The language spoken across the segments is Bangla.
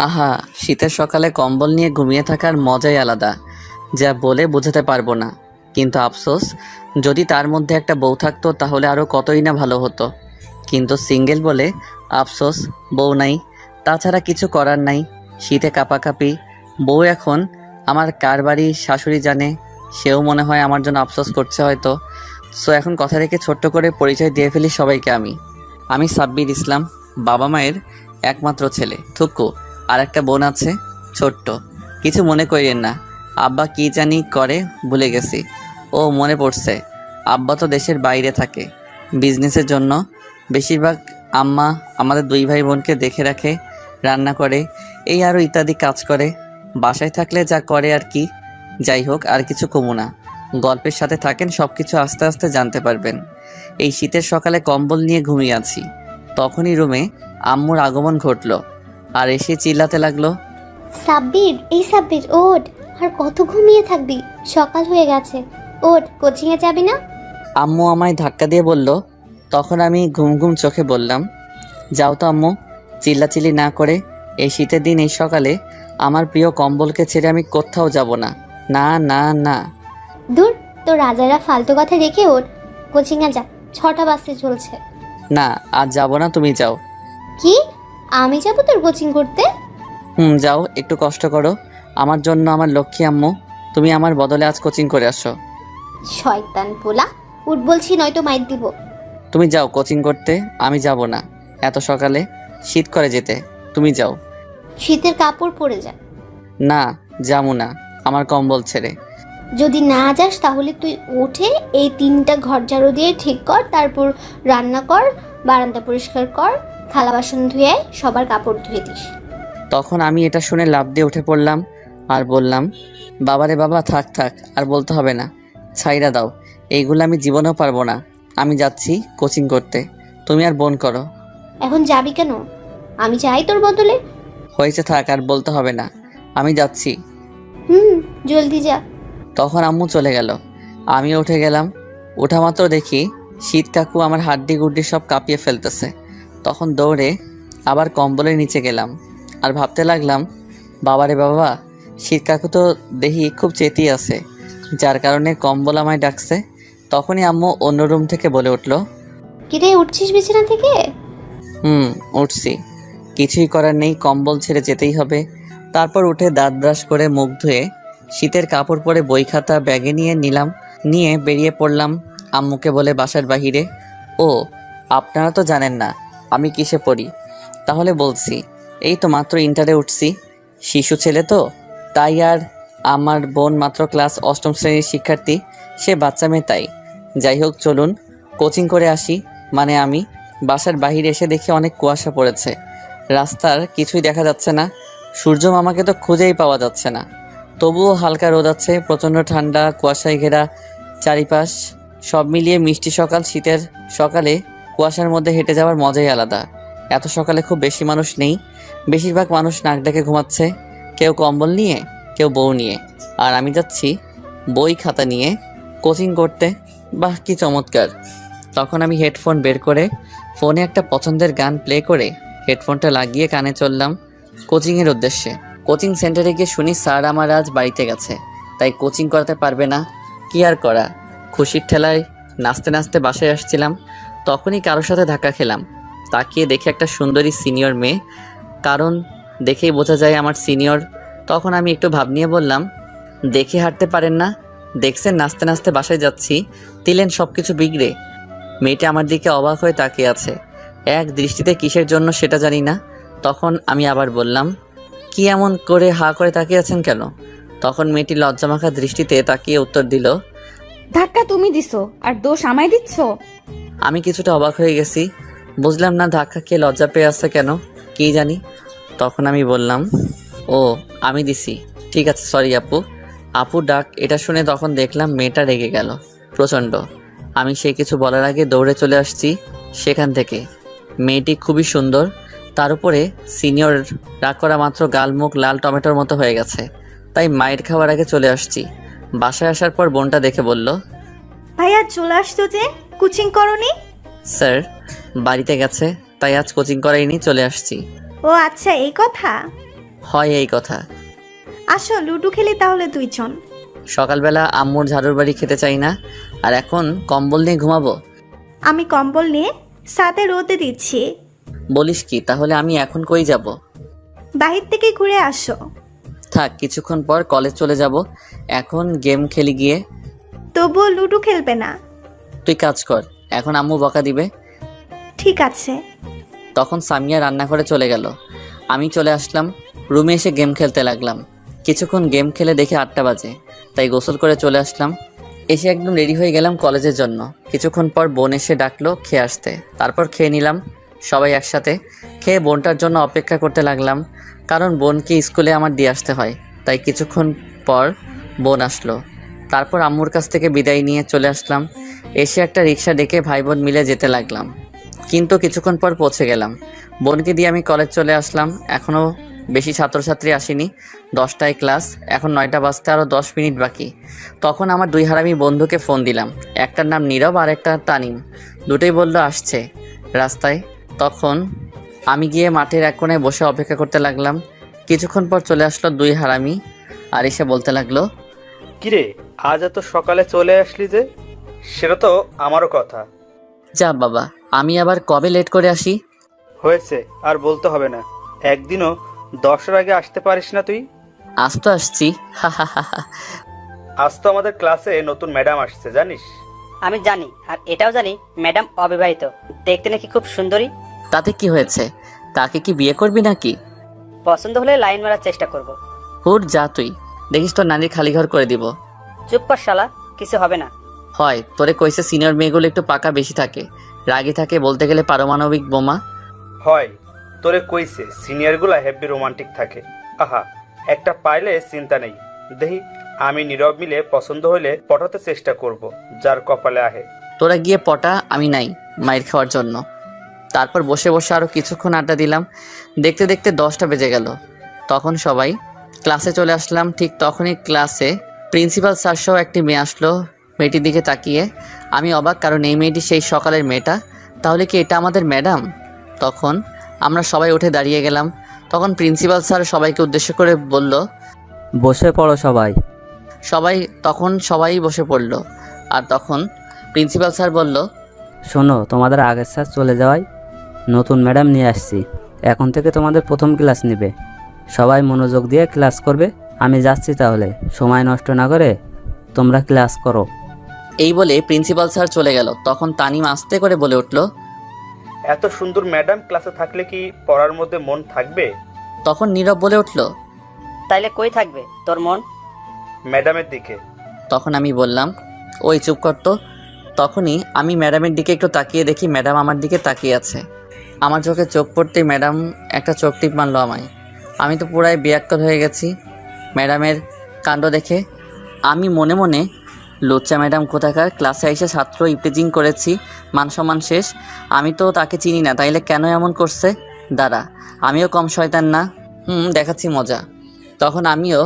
আহা, শীতের সকালে কম্বল নিয়ে ঘুমিয়ে থাকার মজাই আলাদা, যা বলে বোঝাতে পারবো না। কিন্তু আফসোস, যদি তার মধ্যে একটা বউ থাকতো তাহলে আরও কতই না ভালো হতো। কিন্তু সিঙ্গেল বলে আফসোস, বউ নাই। তাছাড়া কিছু করার নাই। শীতে কাঁপাকাঁপি। বউ এখন আমার কার বাড়ি শাশুড়ি জানে, সেও মনে হয় আমার জন্য আফসোস করছে হয়তো। সো এখন কথা রেখে ছোট্ট করে পরিচয় দিয়ে ফেলি সবাইকে। আমি সাব্বির ইসলাম, বাবা মায়ের একমাত্র ছেলে থুকু। আর একটা বোন আছে, ছোট্ট। কিছু মনে করিয়েন না, আব্বা কি জানি করে ভুলে গেছি। ও মনে পড়ছে, আব্বা তো দেশের বাইরে থাকে বিজনেসের জন্য। বেশিরভাগ আম্মা আমাদের দুই ভাই বোনকে দেখে রাখে, রান্না করে, এই আরও ইত্যাদি কাজ করে। বাসায় থাকলে যা করে আর কি। যাই হোক, আর কিছু কমু না। গল্পের সাথে থাকেন, সব কিছু আস্তে আস্তে জানতে পারবেন। এই শীতের সকালে কম্বল নিয়ে ঘুমিয়ে আছি, তখনই রুমে আম্মুর আগমন ঘটল। আর এসে চিল্লাতে লাগলো, সাব্বির, এই সাব্বির ওঠ। আর কত ঘুমিয়ে থাকবি? সকাল হয়ে গেছে, ওঠ, কোচিংয়ে যাবি না? আম্মু আমায় ধাক্কা দিয়ে বলল। তখন আমি ঘুম ঘুম চোখে বললাম, যাও তো আম্মু, চিল্লাচিল্লি না করে। এই শীতের দিন এই সকালে আমার প্রিয় কম্বলকে ছেড়ে আমি কোথাও যাব না। না না না। দূর, তো রাজারা ফালতু কথা রেখে ওঠ, কোচিংয়ে যা, 6টা বাজতে চলছে। না, আজ যাব না, তুমি যাও। কি? আমি যাবো তোর কোচিং করতে? যাও, একটু কষ্ট করো আমার জন্য, আমার লক্ষ্মী আম্মু। তুমি আমার বদলে আজ কোচিং করে আসো। শয়তান পোলা, উঠ বলছি, নয়তো মাইর দিব। তুমি যাও কোচিং করতে, আমি যাব না। এত সকালে শীত করে যেতে, তুমি যাও। শীতের কাপড় পরে যা। না, যাবো না, আমার কম্বল ছেড়ে। যদি না যাস তাহলে তুই উঠে এই 3টা ঘর ঝাড়ু দিয়ে ঠিক কর, তারপর রান্না কর, বারান্দা পরিষ্কার কর, থালা বাসন ধুয়ে আয়, সবার কাপড় ধুয়ে দিস। তখন আমি এটা শুনে লাফ দিয়ে উঠে পড়লাম আর বললাম, বাবারে বাবা, থাক থাক, আর বলতে হবে না, ছাইরা দাও। এইগুলো আমি জীবনেও পারবো না। আমি যাচ্ছি কোচিং করতে, তুমি আর বোন করো। এখন যাবি কেন? আমি চাই তোর বদলে। হয়েছে, থাক, আর বলতে হবে না, আমি যাচ্ছি। জলদি যা। তখন আম্মু চলে গেল, আমি উঠে গেলাম। ওঠা মাত্র দেখি শীত কাকু আমার হাড্ডি গুড্ডি সব কাঁপিয়ে ফেলতেছে। তখন দৌড়ে আবার কম্বলের নিচে গেলাম আর ভাবতে লাগলাম, বাবারে বাবা, শীত কাকু তো দেখি খুব চেতিয়ে আছে, যার কারণে কম্বল আমায় ডাকছে। তখনই আম্মু অন্য রুম থেকে বলে উঠল, কিরে, উঠছিস বিছানা থেকে? উঠছি। কিছুই করার নেই, কম্বল ছেড়ে যেতেই হবে। তারপর উঠে দাঁত ব্রাশ করে মুখ ধুয়ে শীতের কাপড় পরে বই খাতা ব্যাগে নিয়ে বেরিয়ে পড়লাম আম্মুকে বলে বাসার বাহিরে। ও, আপনারা তো জানেন না আমি কিসে পড়ি, তাহলে বলছি। এই তো মাত্র ইন্টারে উঠছি, শিশু ছেলে তো তাই। আর আমার বোন মাত্র ক্লাস 8ম শ্রেণীর শিক্ষার্থী, সে বাচ্চা মেয়ে তাই। যাই হোক, চলুন কোচিং করে আসি। মানে আমি বাসার বাহিরে এসে দেখি অনেক কুয়াশা পড়েছে, রাস্তার কিছুই দেখা যাচ্ছে না। সূর্য মামাকে তো খুঁজেই পাওয়া যাচ্ছে না। তবুও হালকা রোদ আছে, প্রচণ্ড ঠান্ডা, কুয়াশায় ঘেরা চারিপাশ। সব মিলিয়ে মিষ্টি সকাল। শীতের সকালে কুয়াশার মধ্যে হেঁটে যাওয়ার মজাই আলাদা। এত সকালে খুব বেশি মানুষ নেই, বেশিরভাগ মানুষ নাক ডেকে ঘুমাচ্ছে, কেউ কম্বল নিয়ে, কেউ বউ নিয়ে। আর আমি যাচ্ছি বই খাতা নিয়ে কোচিং করতে। বাহ, কি চমৎকার! তখন আমি হেডফোন বের করে ফোনে একটা পছন্দের গান প্লে করে হেডফোনটা লাগিয়ে কানে চললাম কোচিংয়ের উদ্দেশ্যে। কোচিং সেন্টারে গিয়ে শুনি স্যার আমার আজ বাড়িতে গেছে, তাই কোচিং করাতে পারবে না। কি আর করা, খুশির ঠেলায় নাচতে নাচতে বাসায় আসছিলাম, তখনই কারোর সাথে ধাক্কা খেলাম। তাকিয়ে দেখে একটা সুন্দরী সিনিয়র মেয়ে, কারণ দেখেই বোঝা যায় আমার সিনিয়র। তখন আমি একটু ভাব নিয়ে বললাম, দেখে হাঁটতে পারেন না? দেখছেন নাচতে নাচতে বাসায় যাচ্ছি, দিলেন সব কিছু বিগড়ে। মেয়েটা আমার দিকে অবাক হয়ে তাকিয়ে আছে, এক দৃষ্টিতে, কিসের জন্য সেটা জানি না। তখন আমি আবার বললাম, কি এমন করে হা করে তাকিয়ে আছেন কেন? তখন মেয়েটি লজ্জামাখা দৃষ্টিতে তাকিয়ে উত্তর দিল, ধাক্কা তুমি দিছো আর দোষ আমায় দিচ্ছ? আমি কিছুটা অবাক হয়ে গেছি, বুঝলাম না ধাক্কা খেয়ে লজ্জা পেয়ে আসছে কেন, কি জানি। তখন আমি বললাম, ও, আমি দিছি, ঠিক আছে, সরি আপু। আপু ডাক, এটা শুনে তখন দেখলাম মেয়েটা রেগে গেল প্রচণ্ড। আমি সে কিছু বলার আগে দৌড়ে চলে আসছি সেখান থেকে। মেয়েটি খুবই সুন্দর, তার উপরে সিনিয়র। রাগ করা মাত্র গাল মুখ লাল টমেটোর মতো হয়ে গেছে, তাই মায়ের খাওয়ার আগে চলে আসছি। বাসায় আসার পর বোনটা দেখে বলল, ভাইয়া চলে আসতো যে, কোচিং করনি? স্যার বাড়িতে গেছে, তাই আজ কোচিং করাইনি, চলে আসছি। ও আচ্ছা, এই কথা। হয় এই কথা। আসো লুডো খেলি তাহলে দুইজন। সকালবেলা আম্মুর ঝাড়ুর বাড়ি খেতে চাই না, আর এখন কম্বল নিয়ে ঘুমাবো? আমি কম্বল নিয়ে সাথে রোদে দিচ্ছি। বলিস কি? তাহলে আমি এখন কই যাব? বাহির থেকে ঘুরে আসো। থাক, কিছুক্ষণ পর কলেজ চলে যাব, এখন গেম খেলি গিয়ে। তবুও লুডো খেলবে না? তুই কাজ কর, এখন আম্মু বকা দিবে। ঠিক আছে। তখন সামিয়া রান্নাঘরে চলে গেল, আমি চলে আসলাম রুমে, এসে গেম খেলতে লাগলাম। কিছুক্ষণ গেম খেলে দেখে 8টা বাজে, তাই গোসল করে চলে আসলাম। এসে একদম রেডি হয়ে গেলাম কলেজের জন্য। কিছুক্ষণ পর বোন এসে ডাকলো খেয়ে আসতে, তারপর খেয়ে নিলাম সবাই একসাথে। খেয়ে বোনটার জন্য অপেক্ষা করতে লাগলাম, কারণ বোনকে স্কুলে আমার দিয়ে আসতে হয়। তাই কিছুক্ষণ পর বোন আসলো, তারপর আম্মুর কাছ থেকে বিদায় নিয়ে চলে আসলাম। এসে একটা রিক্সা ডেকে ভাই বোন মিলে যেতে লাগলাম, কিন্তু কিছুক্ষণ পর পৌঁছে গেলাম। বোনকে দিয়ে আমি কলেজ চলে আসলাম। এখনও বেশি ছাত্রছাত্রী আসেনি, 10টায় ক্লাস, এখন 9টা বাজতে আরও 10 মিনিট বাকি। তখন আমার 2 হারামি বন্ধুকে ফোন দিলাম, একটার নাম নীরব আর একটা তানিম। দুটোই বলল আসছে রাস্তায়। তখন আমি গিয়ে মাঠের এক কোণায় বসে অপেক্ষা করতে লাগলাম। কিছুক্ষণ পর চলে আসলো 2 হারামি, আর এসে বলতে লাগলো, কিরে, আজ এত সকালে চলে আসলি যে? সেটা তো আমারও কথা। যা বাবা, আমি আবার কবে লেট করে আসি? হয়েছে, আর বলতে হবে না। একদিনও 10টার আগে আসতে পারিস না তুই? আজ তো আসছি, হা হা হা হা। আজ তো আমাদের ক্লাসে নতুন ম্যাডাম আসছে, জানিস? আমি জানি, আর এটাও জানি ম্যাডাম অবিবাহিত, দেখতে নাকি খুব সুন্দরী। তাতে কি হয়েছে? তাকে কি বিয়ে করবি নাকি? পছন্দ হলে লাইন মারার চেষ্টা করব। হুর যা, তুই দেখিস তোর নানির খালি ঘর করে দিব। চুপ কর শালা, কিছু হবে না। হয়, তোরে কইছে সিনিয়র মেয়েগুলো একটু পাকা বেশি থাকে, রাগী থাকে, বলতে গেলে পারমাণবিক বোমা। হয়, তোরে কইছে সিনিয়রগুলা হেভি রোমান্টিক থাকে। আহা, একটা পাইলে চিন্তা নেই। দেখি আমি নীরব মিলে পছন্দ হইলে পটাতে চেষ্টা করব, যার কপালে আহে। তোরা গিয়ে পটা, আমি নাই মাইর খাওয়ার জন্য। তারপর বসে বসে আরও কিছুক্ষণ আড্ডা দিলাম। দেখতে দেখতে 10টা বেজে গেল। তখন সবাই ক্লাসে চলে আসলাম। ঠিক তখনই ক্লাসে প্রিন্সিপাল স্যার সহ একটি মেয়ে আসলো। মেয়েটির দিকে তাকিয়ে আমি অবাক, কারণ এই মেয়েটি সেই সকালের মেয়েটা। তাহলে কি এটা আমাদের ম্যাডাম? তখন আমরা সবাই উঠে দাঁড়িয়ে গেলাম। তখন প্রিন্সিপাল স্যার সবাইকে উদ্দেশ্য করে বলল, বসে পড়ো সবাই। সবাই বসে পড়ল। আর তখন প্রিন্সিপাল স্যার বলল, শোনো, তোমাদের আগের স্যার চলে যাওয়ায় নতুন ম্যাডাম নিয়ে আসছি। এখন থেকে তোমাদের প্রথম ক্লাস নেবে। সবাই মনোযোগ দিয়ে ক্লাস করবে। আমি যাচ্ছি তাহলে, সময় নষ্ট না করে তোমরা ক্লাস করো। এই বলে প্রিন্সিপাল স্যার চলে গেল। তখন তানিম আস্তে করে বলে উঠল, এত সুন্দর ম্যাডাম ক্লাসে থাকলে কি পড়ার মধ্যে মন থাকবে? তখন নীরব বলে উঠল, তাইলে কই থাকবে তোর মন? ম্যাডামের দিকে। তখন আমি বললাম, ওই চুপ কর তো। তখনই আমি ম্যাডামের দিকে একটু তাকিয়ে দেখি ম্যাডাম আমার দিকে তাকিয়ে আছে। আমার চোখে চোখ পড়তেই ম্যাডাম একটা চোখ টিপ মারলো আমায়। আমি তো পুরাই বেয়াক্কল হয়ে গেছি ম্যাডামের কাণ্ড দেখে। আমি মনে মনে, লুচ্চা ম্যাডাম কোথাকার, ক্লাসে এসে ছাত্র ইপটিজিং করেছি, মান সম্মান শেষ। আমি তো তাকে চিনি না, তাইলে কেন এমন করছে? দাঁড়া, আমিও কম শয়তান না, দেখাচ্ছি মজা। তখন আমিও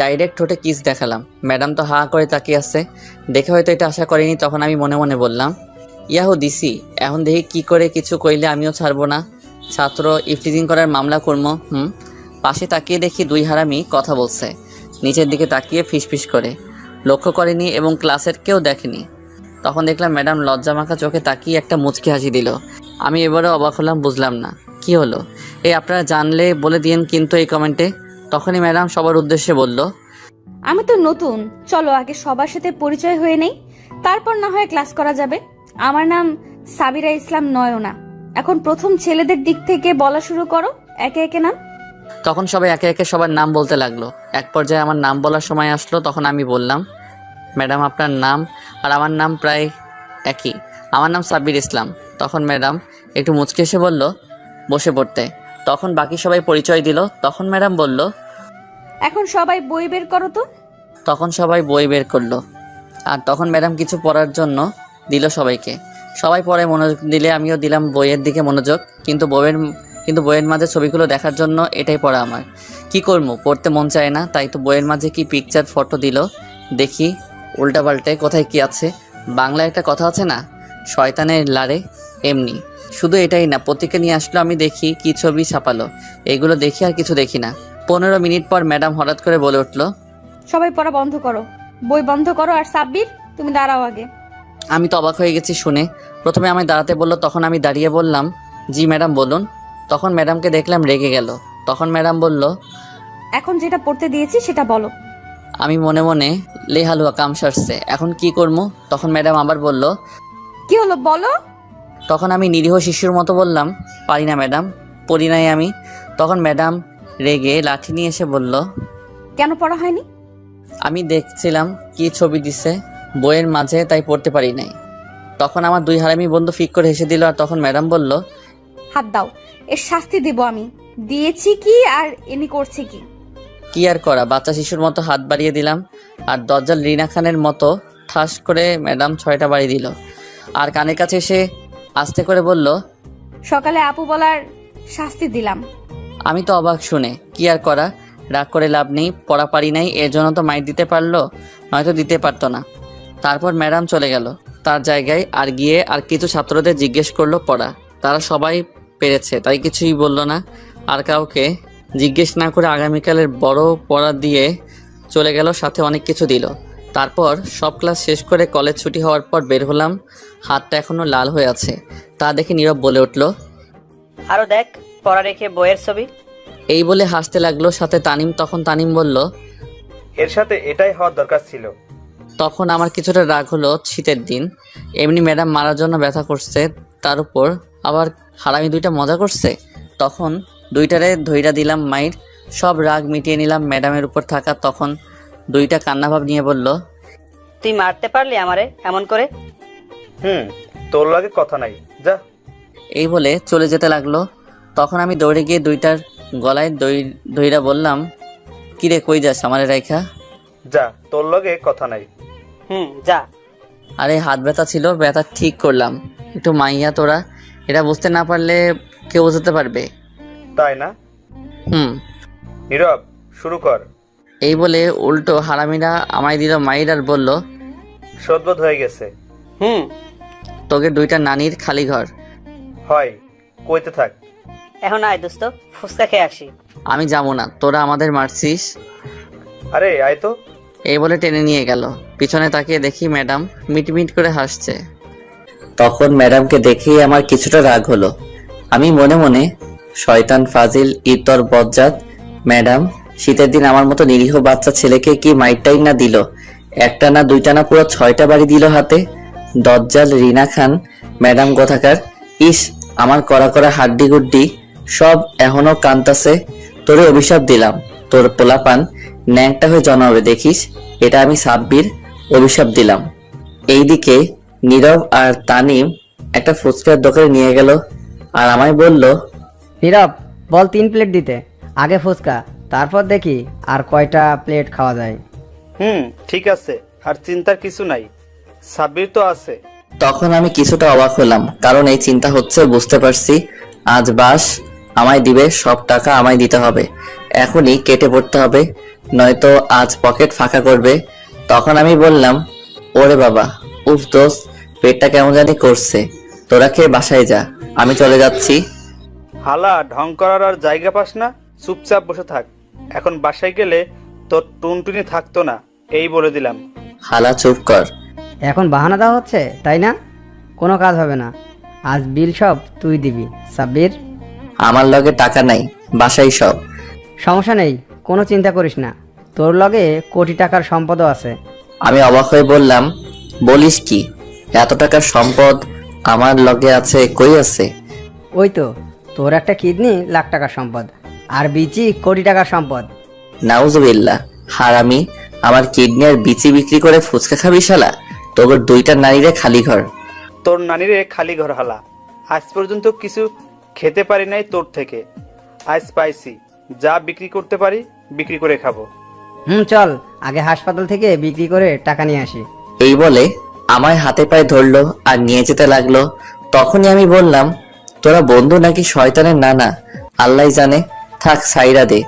ডাইরেক্ট ঠোঁটে কিস দেখালাম। ম্যাডাম তো হা করে তাকিয়ে আছে, দেখে হয়তো এটা আশা করিনি। তখন আমি মনে মনে বললাম, ইয়াহো দিছি, এখন দেখি কি করে কিছু কইলে আমিও ছাড়বো না, ছাত্র ইফটিজিং করার মামলা করবো। পাশে তাকিয়ে দেখি 2 হারামি কথা বলছে, নিচের দিকে তাকিয়ে ফিসফিস করে। লক্ষ্য করেনি এবং ক্লাসের কেউ দেখেনি। তখন দেখলাম ম্যাডাম লজ্জামাখা চোখে তাকিয়ে একটা মুচকি হাসি দিল। আমি এবারও অবাক হলাম, বুঝলাম না কি হলো। এই আপনারা জানলে বলে দিন কিন্তু এই কমেন্টে। তখনই ম্যাডাম সবার উদ্দেশ্যে বলল, আমি তো নতুন, চলো আগে সবার সাথে পরিচয় হয়ে নেই, তারপর না হয় ক্লাস করা যাবে। আমার নাম সাবিরা ইসলাম নয়না। এখন প্রথম ছেলেদের দিক থেকে বলা শুরু করো, একে একে নাম। তখন সবাই একে একে সবার নাম বলতে লাগলো। এক পর্যায়ে আমার নাম বলার সময় আসলো। তখন আমি বললাম, ম্যাডাম আপনার নাম? আর আমার নাম প্রায় একই, আমার নাম সাব্বির ইসলাম। তখন ম্যাডাম একটু মুচকে এসে বলল, বসে পড়তে। তখন বাকি সবাই পরিচয় দিল। তখন ম্যাডাম বলল, এখন সবাই বই বের করো তো। তখন সবাই বই বের করলো। আর তখন ম্যাডাম কিছু পড়ার জন্য দিল সবাইকে। সবাই পড়ায় মনোযোগ দিলে আমিও দিলাম বইয়ের দিকে মনোযোগ। কিন্তু বইয়ের মাঝে ছবিগুলো দেখার জন্য এটাই পড়া আমার। কি করবো, পড়তে মন চায় না, তাই তো বইয়ের মাঝে কি পিকচার ফটো দিল। দেখি উল্টাপাল্টে কোথায় কি আছে। বাংলায় একটা কথা আছে না, শয়তানের লারে, এমনি। শুধু এটাই না, পত্রিকা নিয়ে আসলো, আমি দেখি কি ছবি ছাপালো। এগুলো দেখি আর কিছু দেখি না। 15 মিনিট পর ম্যাডাম হঠাৎ করে বলে উঠল, সবাই পড়া বন্ধ করো, বই বন্ধ করো। আর সাব্বির, তুমি দাঁড়াও আগে। আমি তো অবাক হয়ে গেছি শুনে। প্রথমে আমি দাঁড়াতে বললো, তখন আমি দাঁড়িয়ে বললাম, জি ম্যাডাম বলুন। তখন ম্যাডামকে দেখলাম রেগে গেল। তখন ম্যাডাম বলল, এখন যেটা পড়তে দিয়েছি সেটা বলো। আমি মনে মনে লেহালুয়া কাম সারছে, এখন কি করবো? তখন ম্যাডাম আবার বলল। কি হলো বলো। তখন আমি নিরীহ শিশুর মতো বললাম, পারি না ম্যাডাম, পড়ি নাই আমি। তখন ম্যাডাম রেগে লাঠি নিয়ে এসে বলল, কেন পড়া হয়নি? আমি দেখছিলাম কি ছবি দিছে বইয়ের মাঝে, তাই পড়তে পারি নাই। তখন আমার 2 হারামি বন্ধু ফিক করে হেসে দিল। আর তখন ম্যাডাম বলল, হাত দাও, এর শাস্তি দিব আমি। দিয়েছি কি আর এনি করছে কি? কি আর করা, বাচ্চা শিশুর মতো হাত বাড়িয়ে দিলাম। আর দজ্জাল রিনা খানের মতো ঠাস করে ম্যাডাম 6টা বাড়ি দিল। আর কানের কাছে এসে আস্তে করে বলল, সকালে আপু বলার শাস্তি দিলাম। আমি তো অবাক শুনে। কি আর করা, রাগ করে লাভ নেই, পড়া পারি নাই, এর জন্য তো মাইর দিতে পারলো, নয়তো দিতে পারতো না। তারপর ম্যাডাম চলে গেল তার জায়গায়। আর গিয়ে আর কিছু ছাত্রদের জিজ্ঞেস করলো পড়া। তারা সবাই পেরেছে, তাই কিছুই বললো না। আর কাউকে জিজ্ঞেস না করে আগামীকালের বড় পড়া দিয়ে চলে গেল, সাথে অনেক কিছু দিল। তারপর সব ক্লাস শেষ করে কলেজ ছুটি হওয়ার পর বের হলাম। হাতটা এখনো লাল হয়ে আছে। তা দেখে নীরব বলে উঠল, আরো দেখ, পড়া রেখে বইয়ের ছবি। এই বলে হাসতে লাগলো সাথে তানিম। তখন তানিম বলল, এর সাথে এটাই হওয়ার দরকার ছিল। তখন আমার কিছুটা রাগ হলো। শীতের দিন, এমনি ম্যাডাম মারার জন্য ব্যথা করছে, তার উপর আবার হারামি 2টা মজা করছে। তখন 2টারে ধইরা দিলাম মাইর। সব রাগ মিটিয়ে নিলাম ম্যাডামের উপর থাকা। তখন 2টা কান্নাভাব নিয়ে বলল, তুই মারতে পারলি আমারে এমন করে? তোর লাগে কথা নাই, যা। এই বলে চলে যেতে লাগলো। তখন আমি দৌড়ে গিয়ে 2টার গলায় ধইরা বললাম, কিরে কই যাস আমারে রাইখা? যা, তোর লগে কথা নাই। যা। আরে হাত ব্যথা ছিল, ব্যথা ঠিক করলাম। একটু মাইয়া তোরা, এটা বুঝতে না পারলে কেউ বুঝতে পারবে। তাই না? নীরব, শুরু কর। এই বলে উল্টো হারামিরা আমায় দিল মাইর আর বলল, সদবোধ হয়ে গেছে। তোকে 2টা নানির খালি ঘর। হয়, কইতে থাক। এখন আয় দোস্ত, ফুচকা খেয়ে আসি। আমি যাবো না, তোরা আমাদের মারছিস। আরে আয় তো। এই বলে টেনে নিয়ে গেল। পিছনে তাকিয়ে দেখি ম্যাডাম মিটমিট করে হাসছে। তখন ম্যাডামকে দেখেই আমার কিছুটা রাগ হলো। আমি মনে মনে, শয়তান ফাজিল ইতর বজ্জাত ম্যাডাম, শীতের দিন আমার মতো নিরীহ বাচ্চা ছেলেকে কি মাইরটাই না দিল, একটা না 2টা না পুরো 6টা বাড়ি দিল হাতে। দজ্জাল রিনা খান ম্যাডাম কোথাকার। ইস, আমার করা করা হাড্ডি গুড্ডি সব এখনো কান্তাছে। তোরে অভিশাপ দিলাম, তোর পোলাপান ন্যাংটা হয়ে জন্মাবে দেখিস। এটা আমি সাব্বির অভিশাপ দিলাম। এইদিকে নীরব আর তানিম একটা ফুচকার দোকানে নিয়ে গেল আর আমায় বলল, নীরব, বল 3 প্লেট দিতে। আগে ফুচকা, তারপর দেখি আর কয়টা প্লেট খাওয়া যায়। ঠিক আছে, আর চিন্তার কিছু নাই, সাব্বির তো আছে। তখন আমি কিছুটা অবাক হলাম, কারণ এই চিন্তা হচ্ছে বুঝতে পারছি আজ বাস আমায় দিবে, সব টাকা আমায় দিতে হবে, এখনই কেটে পড়তে হবে, নয়তো আজ পকেট ফাঁকা করবে। তখন আমি বললাম, ওরে বাবা, উফ দোস্ত, পেটটা কেমন জানি করছে, তোরা খেয়ে বাসায় যা, আমি চলে যাচ্ছি। হালা, ঢং করার আর জায়গা পাস না, চুপচাপ বসে থাক। এখন বাসায় গেলে তোর টুনটুনি থাকতো না, এই বলে দিলাম। হালা চুপ কর। এখন বাহানা দেওয়া হচ্ছে, তাই না? কোনো কাজ হবে না, আজ বিল সব তুই দিবি। সাব্বির, আমার লগে টাকা নাই, বাসায় সব। সমস্যা নেই, কোনো চিন্তা করিস না, তোর লগে কোটি টাকার সম্পদও আছে। আমি অবাক হয়ে বললাম, বলিস কি, এত টাকার সম্পদ আমার লগে আছে? কই আছে? ওই তো, তোর একটা কিডনি লাখ টাকার সম্পদ, আর বিচি কোটি টাকার সম্পদ। নাউজুবিল্লাহ, হারামি, আমার কিডনি আর বিচি বিক্রি করে ফুচকা খাবি শালা? তোর 2টা নারীরে খালি ঘর। তোর নানিরে খালি ঘর হালা, আজ পর্যন্ত কিছু খেতে পারি নাই তোর থেকে, আজ পাইছি, যা বিক্রি করতে পারি বিক্রি করে খাবো। চল আগে হাসপাতাল থেকে বিক্রি করে টাকা নিয়ে আসি। এই বলে আমায় হাতে পায়ে ধরলো আর নিয়ে যেতে লাগলো। তখনই আমি বললাম, তোরা বন্ধু নাকি শয়তানের নানা, আল্লাহ জানে, থাক সাইরা দে,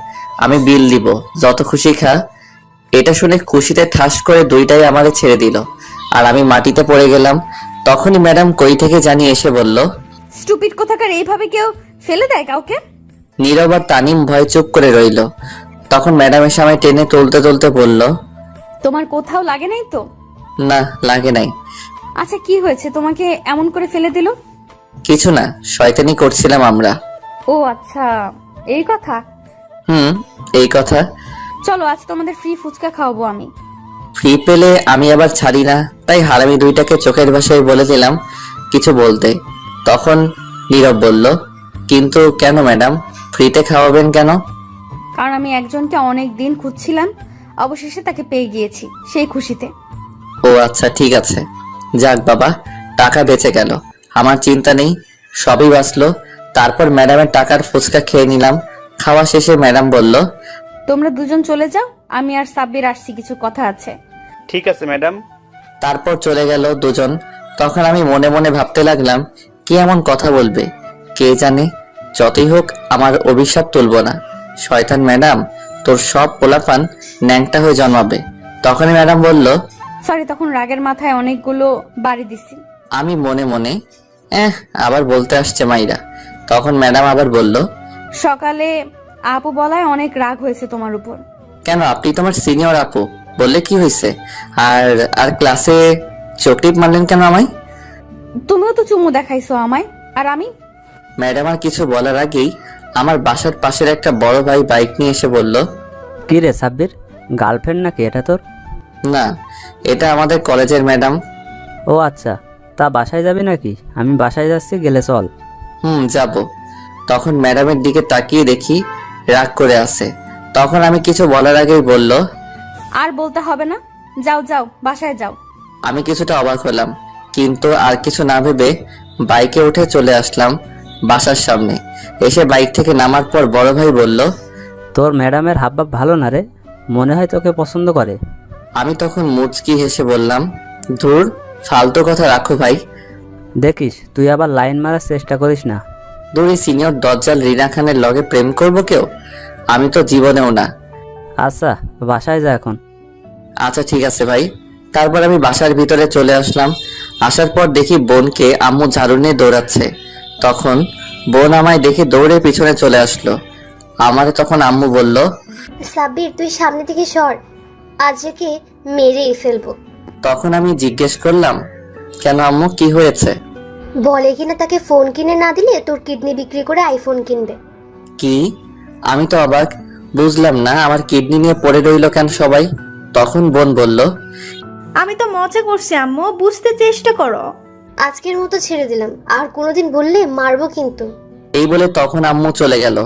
আমি বিল দিব, যত খুশি খা। এটা শুনে খুশিতে ঠাস করে 2টাই আমারে ছেড়ে দিল আর আমি মাটিতে পড়ে গেলাম। তখনই ম্যাডাম কই থেকে জানিয়ে এসে বলল, স্টুপিড কোথাকার, এইভাবে কেউ ফেলে দেয় কাউকে? নীরব আর তানিম ভয় চুপ করে রইল। তখন ম্যাডাম এসে আমায় টেনে তুলতে তুলতে বলল, তোমার কোথাও লাগে নাই তো? না লাগে নাই। আচ্ছা কি হয়েছে তোমাকে এমন করে ফেলে দিল? কিছু না, শয়তানি করছিলাম আমরা। ও আচ্ছা, এই কথা। এই কথা। চলো আজ তোমাদের ফ্রি ফুচকা খাওয়াবো আমি। ফ্রি পেলে আমি আবার ছাড়ি না, তাই হারামি দুইটাকে চোখের ভাষায় বলে দিলাম কিছু বলতে। তখন নীরব বলল, কিন্তু কেন ম্যাডাম, ফ্রিতে খাওয়াবেন কেন? কারণ আমি একজনকে অনেক দিন খুঁজছিলাম, অবশেষে তাকে পেয়ে গিয়েছি, সেই খুশিতে। ও আচ্ছা ঠিক আছে, যাক বাবা, টাকা বেঁচে গেল, আমার চিন্তা নেই, সবই বাঁচলো। তারপর ম্যাডামের টাকার ফুচকা খেয়ে নিলাম। খাওয়া শেষে ম্যাডাম বলল, তোমরা দুজন চলে যাও, আমি আর সাব্বির আসছি, কিছু কথা আছে। ঠিক আছে ম্যাডাম। তারপর চলে গেল দুজন। তখন আমি মনে মনে ভাবতে লাগলাম, কি এমন কথা বলবে কে জানে। যতই হোক আমার অভিশাপ তুলব না। শয়তান ম্যাডাম, তোর সব পোলাপান ন্যাংটা হয়ে জন্মাবে। তখনই ম্যাডাম বলল, সরি, তখন রাগের মাথায় অনেকগুলো বাড়ি দিছি। আমি মনে মনে আবার বলতে আসছে মাইরা। তখন ম্যাডাম আবার বলল, সকালে আপু বলায় অনেক রাগ হয়েছে তোমার উপর। কেন, আপনি তোমার সিনিয়র আপু, বললে কি হয়েছে? আর আর ক্লাসে চকটিপ মারলেন কেন আমায়? তুমিও তো চুমু দেখাইছো আমায়, আর আমি? ম্যাডাম আর কিছু বলার আগেই আমার বাসার পাশের একটা বড় ভাই বাইক নিয়ে এসে বলল, কি রে সাব্বির, গার্লফ্রেন্ড নাকি এটা তোর? না, এটা আমাদের কলেজের ম্যাডাম। ও আচ্ছা, তা বাসায় যাবি নাকি? আমি বাসায় যাচ্ছি, গেলে চল। যাব। তখন ম্যাডামের দিকে তাকিয়ে দেখি রাগ করে আছে। তখন আমি কিছু বলার আগেই বলল, আর বলতে হবে না, যাও যাও বাসায় যাও। আমি কিছুটা অবাক হলাম, কিন্তু আর কিছু না ভেবে বাইকে উঠে চলে আসলাম বাসার সামনে। এসে বাইক থেকে নামার পর বড় ভাই বলল, তোর ম্যাডামের হাবভাব ভালো না রে, মনে হয় তোকে পছন্দ করে। আমি তখন মুচকি হেসে বললাম, ধুর, ফালতু কথা রাখো ভাই। দেখিস তুই আবার লাইন মারার চেষ্টা করিস না। দূরে সিনিয়র দজ্জাল রিনা খানের লগে প্রেম করব কেউ? আমি তো জীবনেও না। আচ্ছা বাসায় যা এখন। আচ্ছা ঠিক আছে ভাই। তারপর আমি বাসার ভিতরে চলে আসলাম। আসার পর দেখি বোনকে আম্মু ঝাড়ু নিয়ে দৌড়াচ্ছে। তখন বোন আমায় দেখে দৌড়ে পিছনে চলে আসলো। আমার তখন আম্মু বলল, সাব্বির তুই সামনে থেকে সর, আজকে মেরেই ফেলবো। তখন আমি জিজ্ঞেস করলাম, কেন আম্মু, কি হয়েছে? বলে কিনা তাকে ফোন কিনে না দিলে তোর কিডনি বিক্রি করে আইফোন কিনবে। কি? আমি তো অবাক, বুঝলাম না আমার কিডনি নিয়ে পড়ে রইল কেন সবাই। তখন বোন বলল, আমি তো মজা করছি আম্মু, বুঝতে চেষ্টা করো। আজকের মতো ছেড়ে দিলাম, আর কোনোদিন বললে মারবো কিন্তু। এই বলে তখন আম্মু চলে গেল।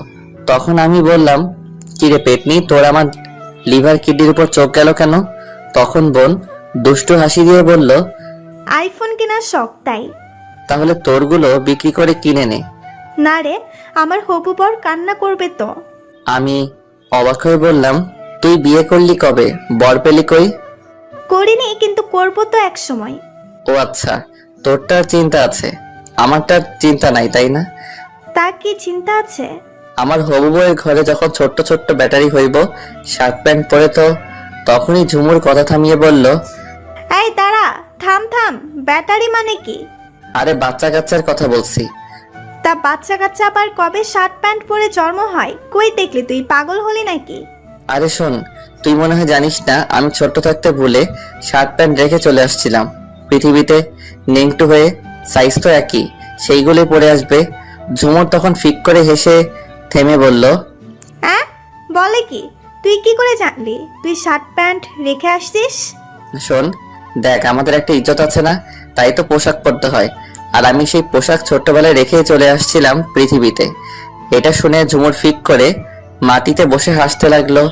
তখন আমি বললাম, কিরে পেটনি, তোর আমার লিভার কিডনির উপর চোখ গেল কেন? তখন বোন দুষ্টু হাসি দিয়ে বলল, আইফোন কেনার শখ তাই। তাহলে তোরগুলো বিক্রি করে কিনে নে। না রে, আমার হবু বর কান্না করবে তো। আমি অবাক হয়ে বললাম, তুই বিয়ে করলি কবে, বর পেলি কই? করিনি, কিন্তু করবো তো এক সময়। ও আচ্ছা, তোরটার চিন্তা আছে, আমারটার চিন্তা নাই তাই না? তা কি চিন্তা আছে? আমার হবু বউয়ের ঘরে যখন ছোট্ট ছোট্ট ব্যাটারি হইব, শার্ট প্যান্ট পরে, তো তখনই ঝুমুর কথা থামিয়ে বলল, এই দাঁড়া, থাম থাম, ব্যাটারি মানে কি? আরে বাচ্চা কাচ্চার কথা বলছি। তা বাচ্চা কাচ্চা আবার কবে শার্ট প্যান্ট পরে জন্ম হয়? কই দেখলি, তুই পাগল হলি নাকি? আরে শোন, তুই মনে হয় জানিস না, আমি ছোট্ট থাকতে ভুলে শার্ট প্যান্ট রেখে চলে আসছিলাম পৃথিবীতে, নেংটু হয়ে, সাইজ তো একই, সেইগুলোই পরে আসবে। ঝুমুর তখন ফিক করে হেসে থেমে বলল, হ্যাঁ বলে কি? তুই কি করে জানলি তুই শার্ট প্যান্ট রেখে আসছিস? শোন দেখ, আমাদের একটা ইজ্জত আছে না, তাই তো পোশাক পরতে হয়। আর আমি সেই পোশাক ছোট্টবেলায় রেখে চলে আসছিলাম পৃথিবীতে। এটা শুনে ঝুমুর ফিক করে মাটিতে বসে হাসতে লাগলো।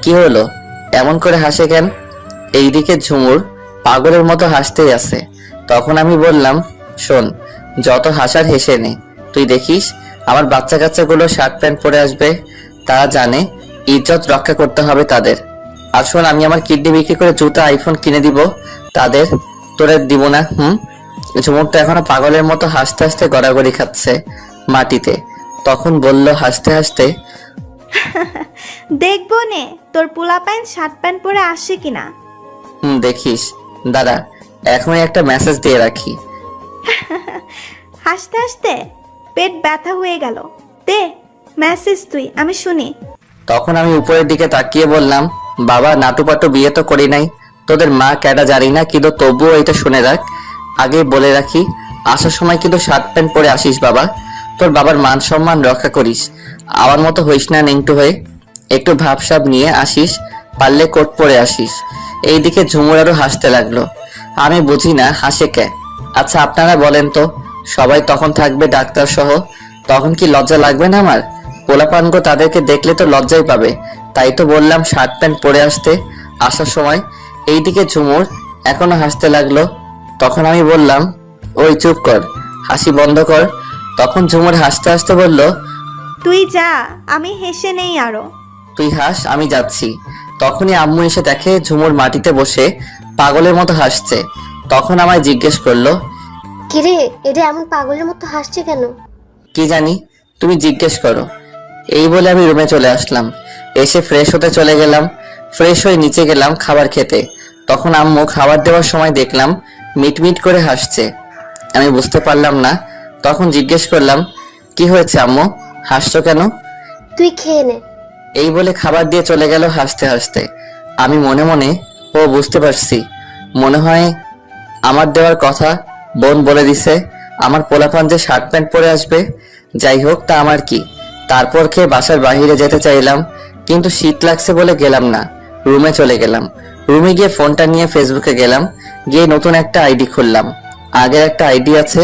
কি হলো, এমন করে হাসে কেন? এইদিকে ঝুমুর পাগলের মতো হাসতেই আছে। তখন আমি বললাম, শোন, যত হাসার হেসে নে, তুই দেখিস আমার বাচ্চা কাচ্চাগুলো শার্ট প্যান্ট পরে আসবে, তারা জানে ইজ্জত রক্ষা করতে হবে তাদের। আর শোন, আমি আমার কিডনি বিক্রি করে জুতা আইফোন কিনে দিব তাদের, তোরে দিব না। ঝুমুরটা এখনো পাগলের মতো হাসতে হাসতে গড়াগড়ি খাচ্ছে মাটিতে। তখন বলল হাসতে হাসতে, দেখবো নে তোর পোলা প্যান্ট শার্ট প্যান্ট পরে আসে কিনা। দেখিস, দাঁড়া, এখনই একটা মেসেজ দিয়ে রাখি। হাসতে হাসতে পেট ব্যথা হয়ে গেল। দে মেসেজ তুই, আমি শুনি। তখন আমি উপরের দিকে তাকিয়ে বললাম, বাবা নাটুপাটু বিয়ে তো করি নাই, তোদের মা ক্যাডা জানি না, কিন্তু তবুও এটা শুনে রাখ, আগেই বলে রাখি, আসার সময় কিন্তু শার্ট প্যান্ট পরে আসিস বাবা, তোর বাবার মান সম্মান রক্ষা করিস, আমার মতো হইস না নেংটু হয়ে, একটু ভাবসাব নিয়ে আসিস, পারলে কোট পরে আসিস। এইদিকে ঝুমুর আরো হাসতে লাগলো। আমি বুঝি না হাসে কে। আচ্ছা আপনারা বলেন তো, সবাই তখন থাকবে ডাক্তার সহ, তখন কি লজ্জা লাগবে না আমার? পোলাপানগো তাদেরকে দেখলে তো লজ্জাই পাবে, তাই তো বললাম শার্ট প্যান্ট পরে আসতে আসার সময়। এইদিকে ঝুমুর এখনো হাসতে লাগলো। তখন আমি বললাম, ওই চুপ কর, হাসি বন্ধ কর। তখন ঝুমুর হাসতে হাসতে বলল, তুই যা, আমি হেসে নেই আরো। তুই হাস, আমি যাচ্ছি। তখনই আম্মু এসে দেখে ঝুমুর মাটিতে বসে পাগলের মতো হাসছে। তখন আমায় জিজ্ঞেস করলো, কিরে এটা এমন পাগলের মতো হাসছে কেন? কি জানি, তুমি জিজ্ঞেস করো। এই বলে আমি রুমে চলে আসলাম। এসে ফ্রেশ হতে চলে গেলাম। ফ্রেশ হয়ে নিচে গেলাম খাবার খেতে। তখন আম্মু খাবার দেওয়ার সময় দেখলাম মিটমিট করে হাসছে। আমি বুঝতে পারলাম না। তখন জিজ্ঞেস করলাম, কি হয়েছে আম্মু, হাসছো কেন? তুই খেয়ে নে। এই বলে খাবার দিয়ে চলে গেল হাসতে হাসতে। আমি মনে মনে, ও বুঝতে পারছি, মনে হয় আমার দেওয়ার কথা বোন বলে দিছে, আমার পোলাপান যে শার্ট প্যান্ট পরে আসবে। যাই হোক, তা আমার কি। তারপর খেয়ে বাসার বাহিরে যেতে চাইলাম, কিন্তু শীত লাগছে বলে গেলাম না। রুমে চলে গেলাম। রুমে গিয়ে ফোনটা নিয়ে ফেসবুকে গেলাম, গিয়ে নতুন একটা আইডি খুললাম। আগের একটা আইডি আছে,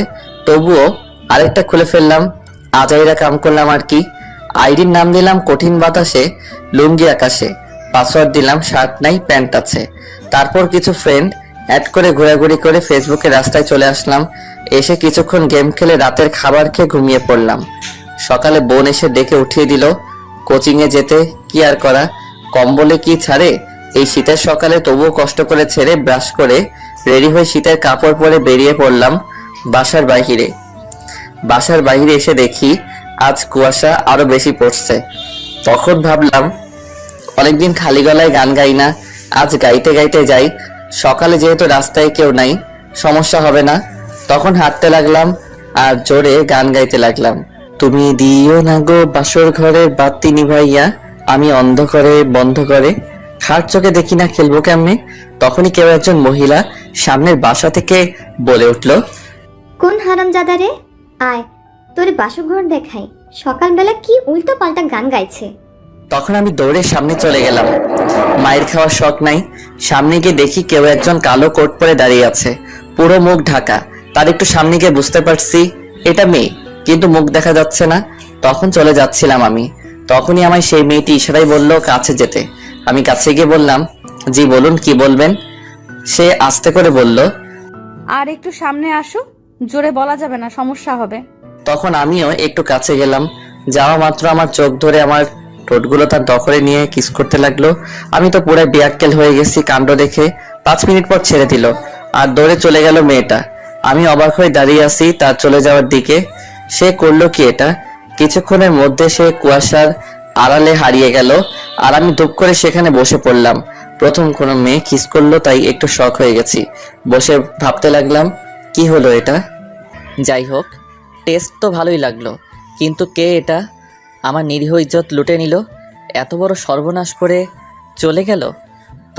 তবুও আরেকটা খুলে ফেললাম। আজাইরা কাম করলাম আর কি। আইডির নাম দিলাম কঠিন বাতাসে লুঙ্গি আকাশে, পাসওয়ার্ড দিলাম শার্ট নাই প্যান্ট আছে। তারপর কিছু ফ্রেন্ড অ্যাড করে ঘোরাঘুরি করে ফেসবুকে রাস্তায় চলে আসলাম। এসে কিছুক্ষণ গেম খেলে রাতের খাবার খেয়ে ঘুমিয়ে পড়লাম। সকালে বোন এসে ডেকে উঠিয়ে দিল। কোচিংয়ে যেতে কি আর করা, কম্বলে কি ছাড়ে এই শীতের সকালে, তবুও কষ্ট করে ছেড়ে ব্রাশ করে রেডি হয়ে শীতের কাপড় পরে বেরিয়ে পড়লাম বাসার বাইরে। বাসার বাইরে এসে দেখি আজ কুয়াশা আরো বেশি পড়ছে। তখন ভাবলাম অনেকদিন খালি গলায় গান গাই না, আজ গাইতে গাইতে যাই। সকালে যেহেতু রাস্তায় কেউ নাই, সমস্যা হবে না। তখন হাঁটতে লাগলাম আর জোরে গান গাইতে লাগলাম। তুমি দিও না গো বাসর ঘরের বাতি নিভাইয়া, আমি অন্ধকারে বন্ধ করে খাট চোখে দেখি না খেলবো কেমনে। তখনই কেউ একজন মহিলা সামনের বাসা থেকে বলে উঠল, কোন হারামজাদা রে, আয় তোরে বাসঘর দেখাই, সকালবেলা কি উল্টো পাল্টা গান গাইছে। তখন আমি দৌড়ে সামনে চলে গেলাম। মায়ের খাওয়ার শখ নাই। সামনে গিয়ে দেখি কেউ একজন কালো কোট পরে দাঁড়িয়ে আছে, পুরো মুখ ঢাকা। তার একটু সামনে গিয়ে বুঝতে পারছি এটা মেয়ে, কিন্তু মুখ দেখা যাচ্ছে না। তখন চলে যাচ্ছিলাম আমি। তখনই আমায় সেই মেয়েটি ইশারায় বলল কাছে যেতে। আমি কাছে গিয়ে বললাম, জি বলুন, কি বলবেন? সে আস্তে করে বলল, আর একটু সামনে আসো, জোরে বলা যাবে না, সমস্যা হবে। তখন আমিও একটু কাছে গেলাম। যাওয়া মাত্র আমার চোখ ধরে আমার ঠোঁটগুলো তার দখলে নিয়ে কিস করতে লাগলো। আমি তো পুরো বিয়াক্কেল হয়ে গেছি কাণ্ড দেখে। 5 মিনিট পর ছেড়ে দিল আর দৌড়ে চলে গেল মেয়েটা। আমি অবাক হয়ে দাঁড়িয়ে আছি তার চলে যাওয়ার দিকে। সে করলো কি এটা? কিছুক্ষণের মধ্যে সে কুয়াশার আড়ালে হারিয়ে গেল আর আমি ধূপ করে সেখানে বসে পড়লাম। প্রথম কোনো মেয়ে কিস করলো, তাই একটু শক হয়ে গেছি। বসে ভাবতে লাগলাম কি হলো এটা। যাই হোক, টেস্ট তো ভালোই লাগলো, কিন্তু কে এটা? আমার নিরীহ ইজ্জত লুটে নিল, এত বড় সর্বনাশ করে চলে গেল।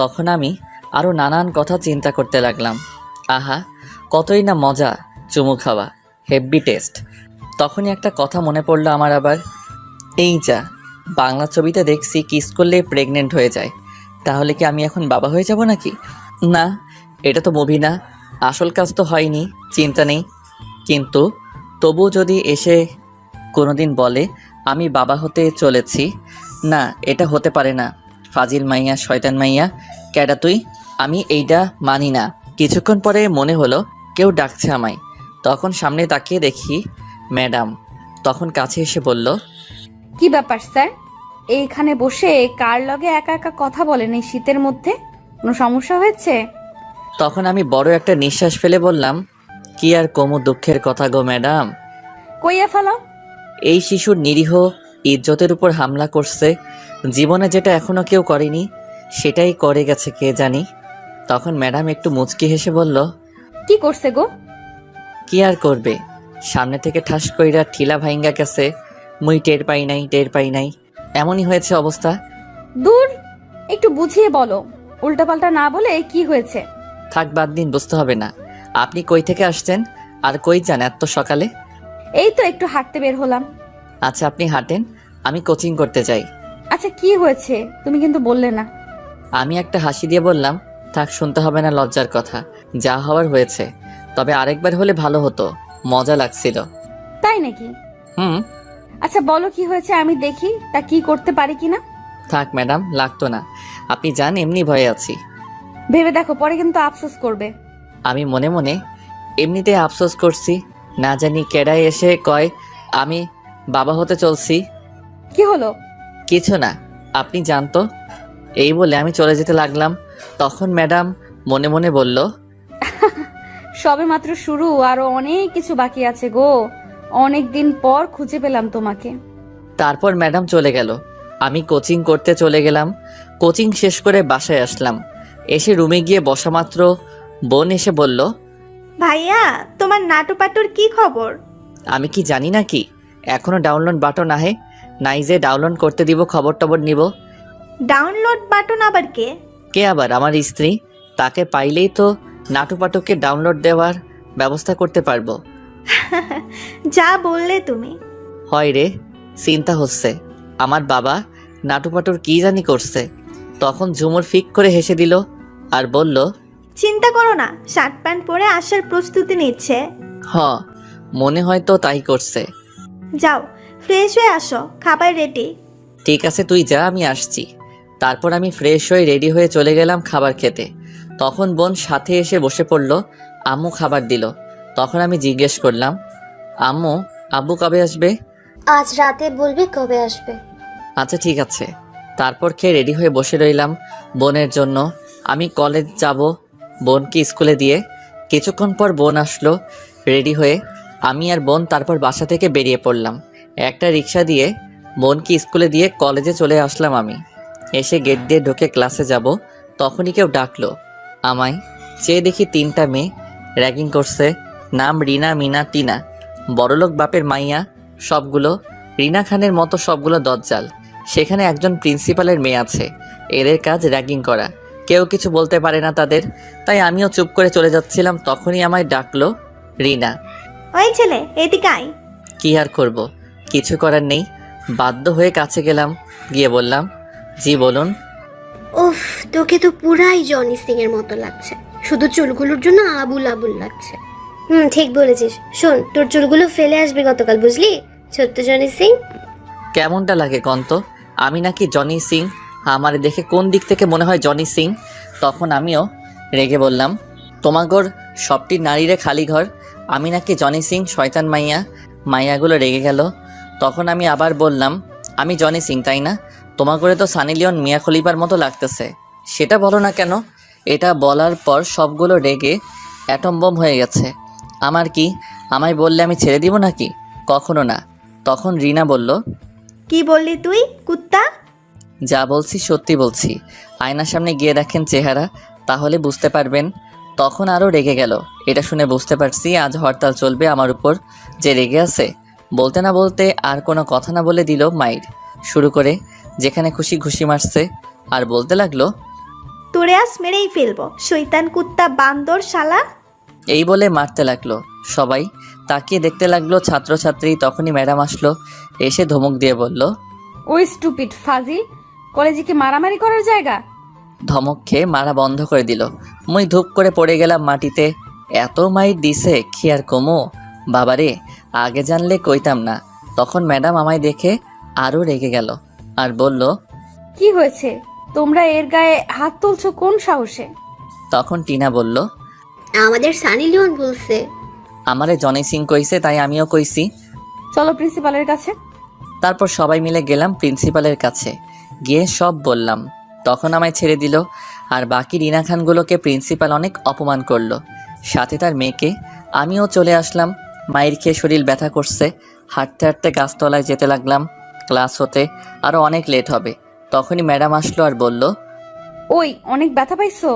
তখন আমি আরো নানান কথা চিন্তা করতে লাগলাম। আহা, কতই না মজা চুমু খাওয়া, হেভি টেস্ট। তখনই একটা কথা মনে পড়লো আমার আবার। এই যা, বাংলা ছবিতে দেখছি কিস করলে প্রেগনেন্ট হয়ে যায়, তাহলে কি আমি এখন বাবা হয়ে যাব নাকি? না, এটা তো মুভি না, আসল কাজ তো হয়নি, চিন্তা নেই। কিন্তু তবু যদি এসে কোনোদিন বলে আমি বাবা হতে চলেছি, না এটা হতে পারে না, ফাজিল মাইয়া, শয়তান মাইয়া, ক্যাডা তুই, আমি এইটা মানি না। কিছুক্ষণ পরে মনে হলো কেউ ডাকছে আমায়। তখন সামনে তাকিয়ে দেখি ম্যাডাম। তখন কাছে এসে বলল, কি ব্যাপার স্যার, এইখানে বসে কার লগে একা একা কথা বলেন এই শীতের মধ্যে? কোনো সমস্যা হয়েছে? তখন আমি বড় একটা নিঃশ্বাস ফেলে বললাম, কি আর কমু দুঃখের কথা গো ম্যাডাম। কইয়া ফেলাও। এই শিশুর নিরীহ ইজ্জতের উপর হামলা করছে, জীবনে যেটা এখনো কেউ করেনি সেটাই করে গেছে কে জানি। তখন ম্যাডাম একটু মুচকি হেসে বলল, কি করছে গো? কি আর করবে, সামনে থেকে ঠাস কইরা ঠিলা ভাইঙ্গা গেছে, মুই টের পাই নাই। এমনই হয়েছে অবস্থা। দূর, একটু বুঝিয়ে বলো, উল্টাপাল্টা না বলে কি হয়েছে। থাক বাদ দিন, বুঝতে হবে না। আপনি কই থেকে আসছেন আর কই যান এত সকালে? এই তো একটু হাঁটতে বের হলাম। আচ্ছা আপনি হাঁটেন, আমি কোচিং করতে যাই। আচ্ছা কি হয়েছে তুমি কিন্তু বললে না। আমি একটা হাসি দিয়ে বললাম, থাক শুনতে হবে না লজ্জার কথা, যা হওয়ার হয়েছে। তবে আরেকবার হলে ভালো হতো, মজা লাগছিল। তাই নাকি? হুম। আচ্ছা বলো কি হয়েছে, আমি দেখি তা কি করতে পারি কিনা। থাক ম্যাডাম, লাগতো না, আপনি যান, এমনি ভয়ে আছি। ভেবে দেখো, পরে কিন্তু আফসোস করবে। আমি মনে মনে এমনিতে আফসোস করছি, না জানি কেডাই এসে কয় আমি বাবা হতে চলছি। কি হলো? কিছু না, আপনি জানতো। এই বলে আমি চলে যেতে লাগলাম, তখন ম্যাডাম মনে মনে বলল, সবে মাত্র শুরু, আরো অনেক কিছু বাকি আছে গো। অনেক দিন পর খুঁজে পেলাম তোমাকে। তারপর ম্যাডাম চলে গেল, আমি কোচিং করতে চলে গেলাম। কোচিং শেষ করে বাসায় আসলাম। এসে রুমে গিয়ে বসা মাত্র বোন এসে বলল, ভাইয়া, তোমার নাটুপাটুর কি খবর? আমি কি জানি না কি, এখনো ডাউনলোড বাটন আহে নাই যে ডাউনলোড করতে দিব, খবর টবর নিব। ডাউনলোড বাটন আবার কে? কে আবার? আমার স্ত্রী, তাকে পাইলেই তো নাটুপাটুকে ডাউনলোড দেওয়ার ব্যবস্থা করতে পারবো। যা বললে তুমি। হয় রে, চিন্তা হচ্ছে আমার বাবা নাটুপাটুর কি জানি করছে। তখন ঝুমুর ফিক করে হেসে দিল আর বলল, চিন্তা করো না, শার্ট প্যান্ট পরে আসার প্রস্তুতি নিচ্ছে। হ, মনে হয় তো তাই করছে। যাও ফ্রেশ হয়ে আসো, খাবার রেডি। ঠিক আছে তুই যা, আমি আসছি। তারপর আমি ফ্রেশ হয়ে রেডি হয়ে চলে গেলাম খাবার খেতে। তখন বোন সাথে এসে বসে পড়ল, আম্মু খাবার দিল। তখন আমি জিজ্ঞেস করলাম, আম্মু আব্বু কবে আসবে? আজ রাতে বলবি কবে আসবে। আচ্ছা ঠিক আছে। তারপর খেয়ে রেডি হয়ে বসে রইলাম বোনের জন্য। আমি কলেজ যাব বোনকে স্কুলে দিয়ে। কিছুক্ষণ পর বোন আসলো রেডি হয়ে। আমি আর বোন তারপর বাসা থেকে বেরিয়ে পড়লাম। একটা রিক্সা দিয়ে বোনকে স্কুলে দিয়ে কলেজে চলে আসলাম আমি। এসে গেট দিয়ে ঢুকে ক্লাসে যাব, তখনই কেউ ডাকলো আমায়। চেয়ে দেখি 3টা মেয়ে র্যাগিং করছে। নাম রিনা, মিনা, টিনা। বড়লোক বাপের মাইয়া সবগুলো, রিনা খানের মতো সবগুলো দজ্জাল। সেখানে একজন প্রিন্সিপালের মেয়ে আছে, এদের কাজ র্যাগিং করা। কেউ কিছু বলতে পারে না তাদের, তাই আমিও চুপ করে চলে যাচ্ছিলাম। তখনই আমায় ডাকলো রিনা। ওই ছেলে, এদিকে আয়। কি আর করব, কিছু করার নেই, বাধ্য হয়ে কাছে গেলাম। গিয়ে বললাম, জি বলুন। উফ, তোকে তো পুরাই জনি সিং এর মতো লাগছে, শুধু চুলগুলোর জন্য আবুল আবুল লাগছে। ঠিক বলেছিস। শোন, তোর চুলগুলো ফেলে আসবে গতকাল, বুঝলি? ছোট্ট জনি সিং। কেমনটা লাগে কন্ত? আমি নাকি জনি সিং? আমার দেখে কোন দিক থেকে মনে হয় জনি সিং? তখন আমিও রেগে বললাম, তোমাগর সবটি নারীরে খালি ঘর, আমি নাকি জনি সিং শয়তান মাইয়া? মাইয়াগুলো রেগে গেল। তখন আমি আবার বললাম, আমি জনি সিং তাই না? তোমাগরে তো সানি লিওন, মিয়া খলিফার মতো লাগতেছে। সেটা বলো না কেন? এটা বলার পর সবগুলো রেগে অ্যাটম বোম হয়ে গেছে। আমার কি, আমায় বললে আমি ছেড়ে দিব নাকি? কখনো না। তখন রিনা বলল, কি বললি তুই, কুত্তা? যা বলছি সত্যি বলছি, আয়নার সামনে গিয়ে দেখেন চেহারা, তাহলে বুঝতে পারবেন। তখন আরও রেগে গেল। এটা শুনে বুঝতে পারছি আজ হরতাল চলবে আমার উপর। যে রেগে আছে, বলতে না বলতে আর কোনো কথা না বলে দিল মাইর শুরু করে, যেখানে খুশি ঘুষি মারছে। আর বলতে লাগলো, তোরে আজ মেরেই ফেলবো, শয়তান কুত্তা বান্দর শালা। এই বলে মারতে লাগলো। সবাই তাকিয়ে দেখতে লাগলো ছাত্রছাত্রী। তখনই ম্যাডাম আসলো, এসে ধমক দিয়ে বলল, ওই স্টুপিড ফাজিল, কলেজে কি মারামারি করার জায়গা? ধমক খেয়ে মারা বন্ধ করে দিল। মুই ধূপ করে পড়ে গেলাম মাটিতে। এত মাইর দিছে কি আর কমো, বাবারে আগে জানলে কইতাম না। তখন ম্যাডাম আমায় দেখে আরও রেগে গেল আর বলল, কি হয়েছে? তোমরা এর গায়ে হাত তুলছো কোন সাহসে? তখন টিনা বলল, আমাদের সানি লিওন বলছে। আমারে জনি সিং কইছে, তাই আমিও কইছি। চলো প্রিন্সিপালের কাছে। তারপর সবাই মিলে গেলাম প্রিন্সিপালের কাছে, গিয়ে সব বললাম। তখন আমায় ছেড়ে দিল। আর বাকি রিনা খানগুলোকে প্রিন্সিপাল অনেক অপমান করলো, সাথে তার মেয়েকে। আমিও চলে আসলাম। মায়ের খেয়ে শরীর ব্যথা করছে। হাঁটতে হাঁটতে গাছতলায় যেতে লাগলাম। ক্লাস হতে আরও অনেক লেট হবে। তখনই ম্যাডাম আসলো আর বলল, ওই অনেক ব্যথা পাইছো?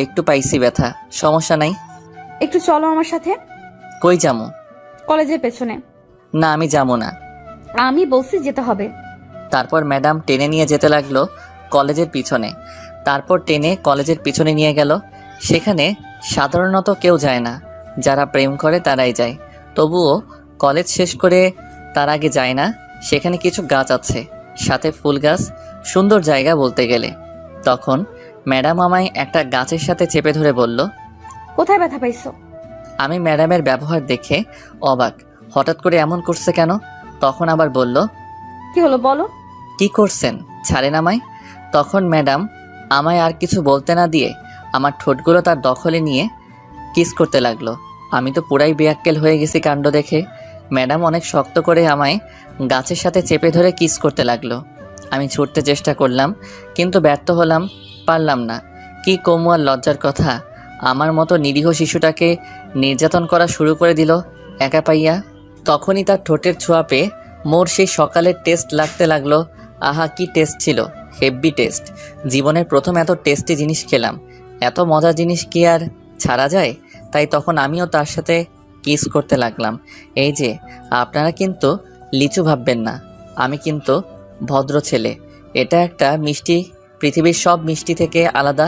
একটু পাইছি ব্যথা, সমস্যা নাই। একটু চলো আমার সাথে। কই যামু? কলেজের পেছনে। না আমি যাবো না। আমি বলছি যেতে হবে। তারপর ম্যাডাম টেনে নিয়ে যেতে লাগলো কলেজের পিছনে। তারপর টেনে কলেজের পিছনে নিয়ে গেল। সেখানে সাধারণত কেউ যায় না, যারা প্রেম করে তারাই যায়। তবুও কলেজ শেষ করে তার আগে যায় না। সেখানে কিছু গাছ আছে, সাথে ফুল গাছ, সুন্দর জায়গা বলতে গেলে। তখন ম্যাডাম আমায় একটা গাছের সাথে চেপে ধরে বলল, কোথায় ব্যথা পাইছো? আমি ম্যাডামের ব্যবহার দেখে অবাক, হঠাৎ করে এমন করছে কেন? তখন আবার বলল, কি হলো বলো। কি করছেন, ছাড়েন আমায়। তখন ম্যাডাম আমায় আর কিছু বলতে না দিয়ে আমার ঠোঁটগুলো তার দখলে নিয়ে কিস করতে লাগলো। আমি তো পুরাই বেয়াক্কেল হয়ে গেছি কাণ্ড দেখে। ম্যাডাম অনেক শক্ত করে আমায় গাছের সাথে চেপে ধরে কিস করতে লাগলো। আমি ছুটতে চেষ্টা করলাম, কিন্তু ব্যর্থ হলাম, পারলাম না। কি কমু আর লজ্জার কথা, আমার মতো নিরীহ শিশুটাকে নির্যাতন করা শুরু করে দিল একা পাইয়া। তখনই তার ঠোঁটের ছোঁয়া পেয়ে মোর সেই সকালের টেস্ট লাগতে লাগলো। আহা, কি টেস্ট ছিল, হেভি টেস্ট। জীবনের প্রথম এত টেস্টি জিনিস খেলাম। এত মজার জিনিস কি আর ছাড়া যায়? তাই তখন আমিও তার সাথে কিস করতে লাগলাম। এই যে, আপনারা কিন্তু লিচু ভাববেন না, আমি কিন্তু ভদ্র ছেলে। এটা একটা মিষ্টি, পৃথিবীর সব মিষ্টি থেকে আলাদা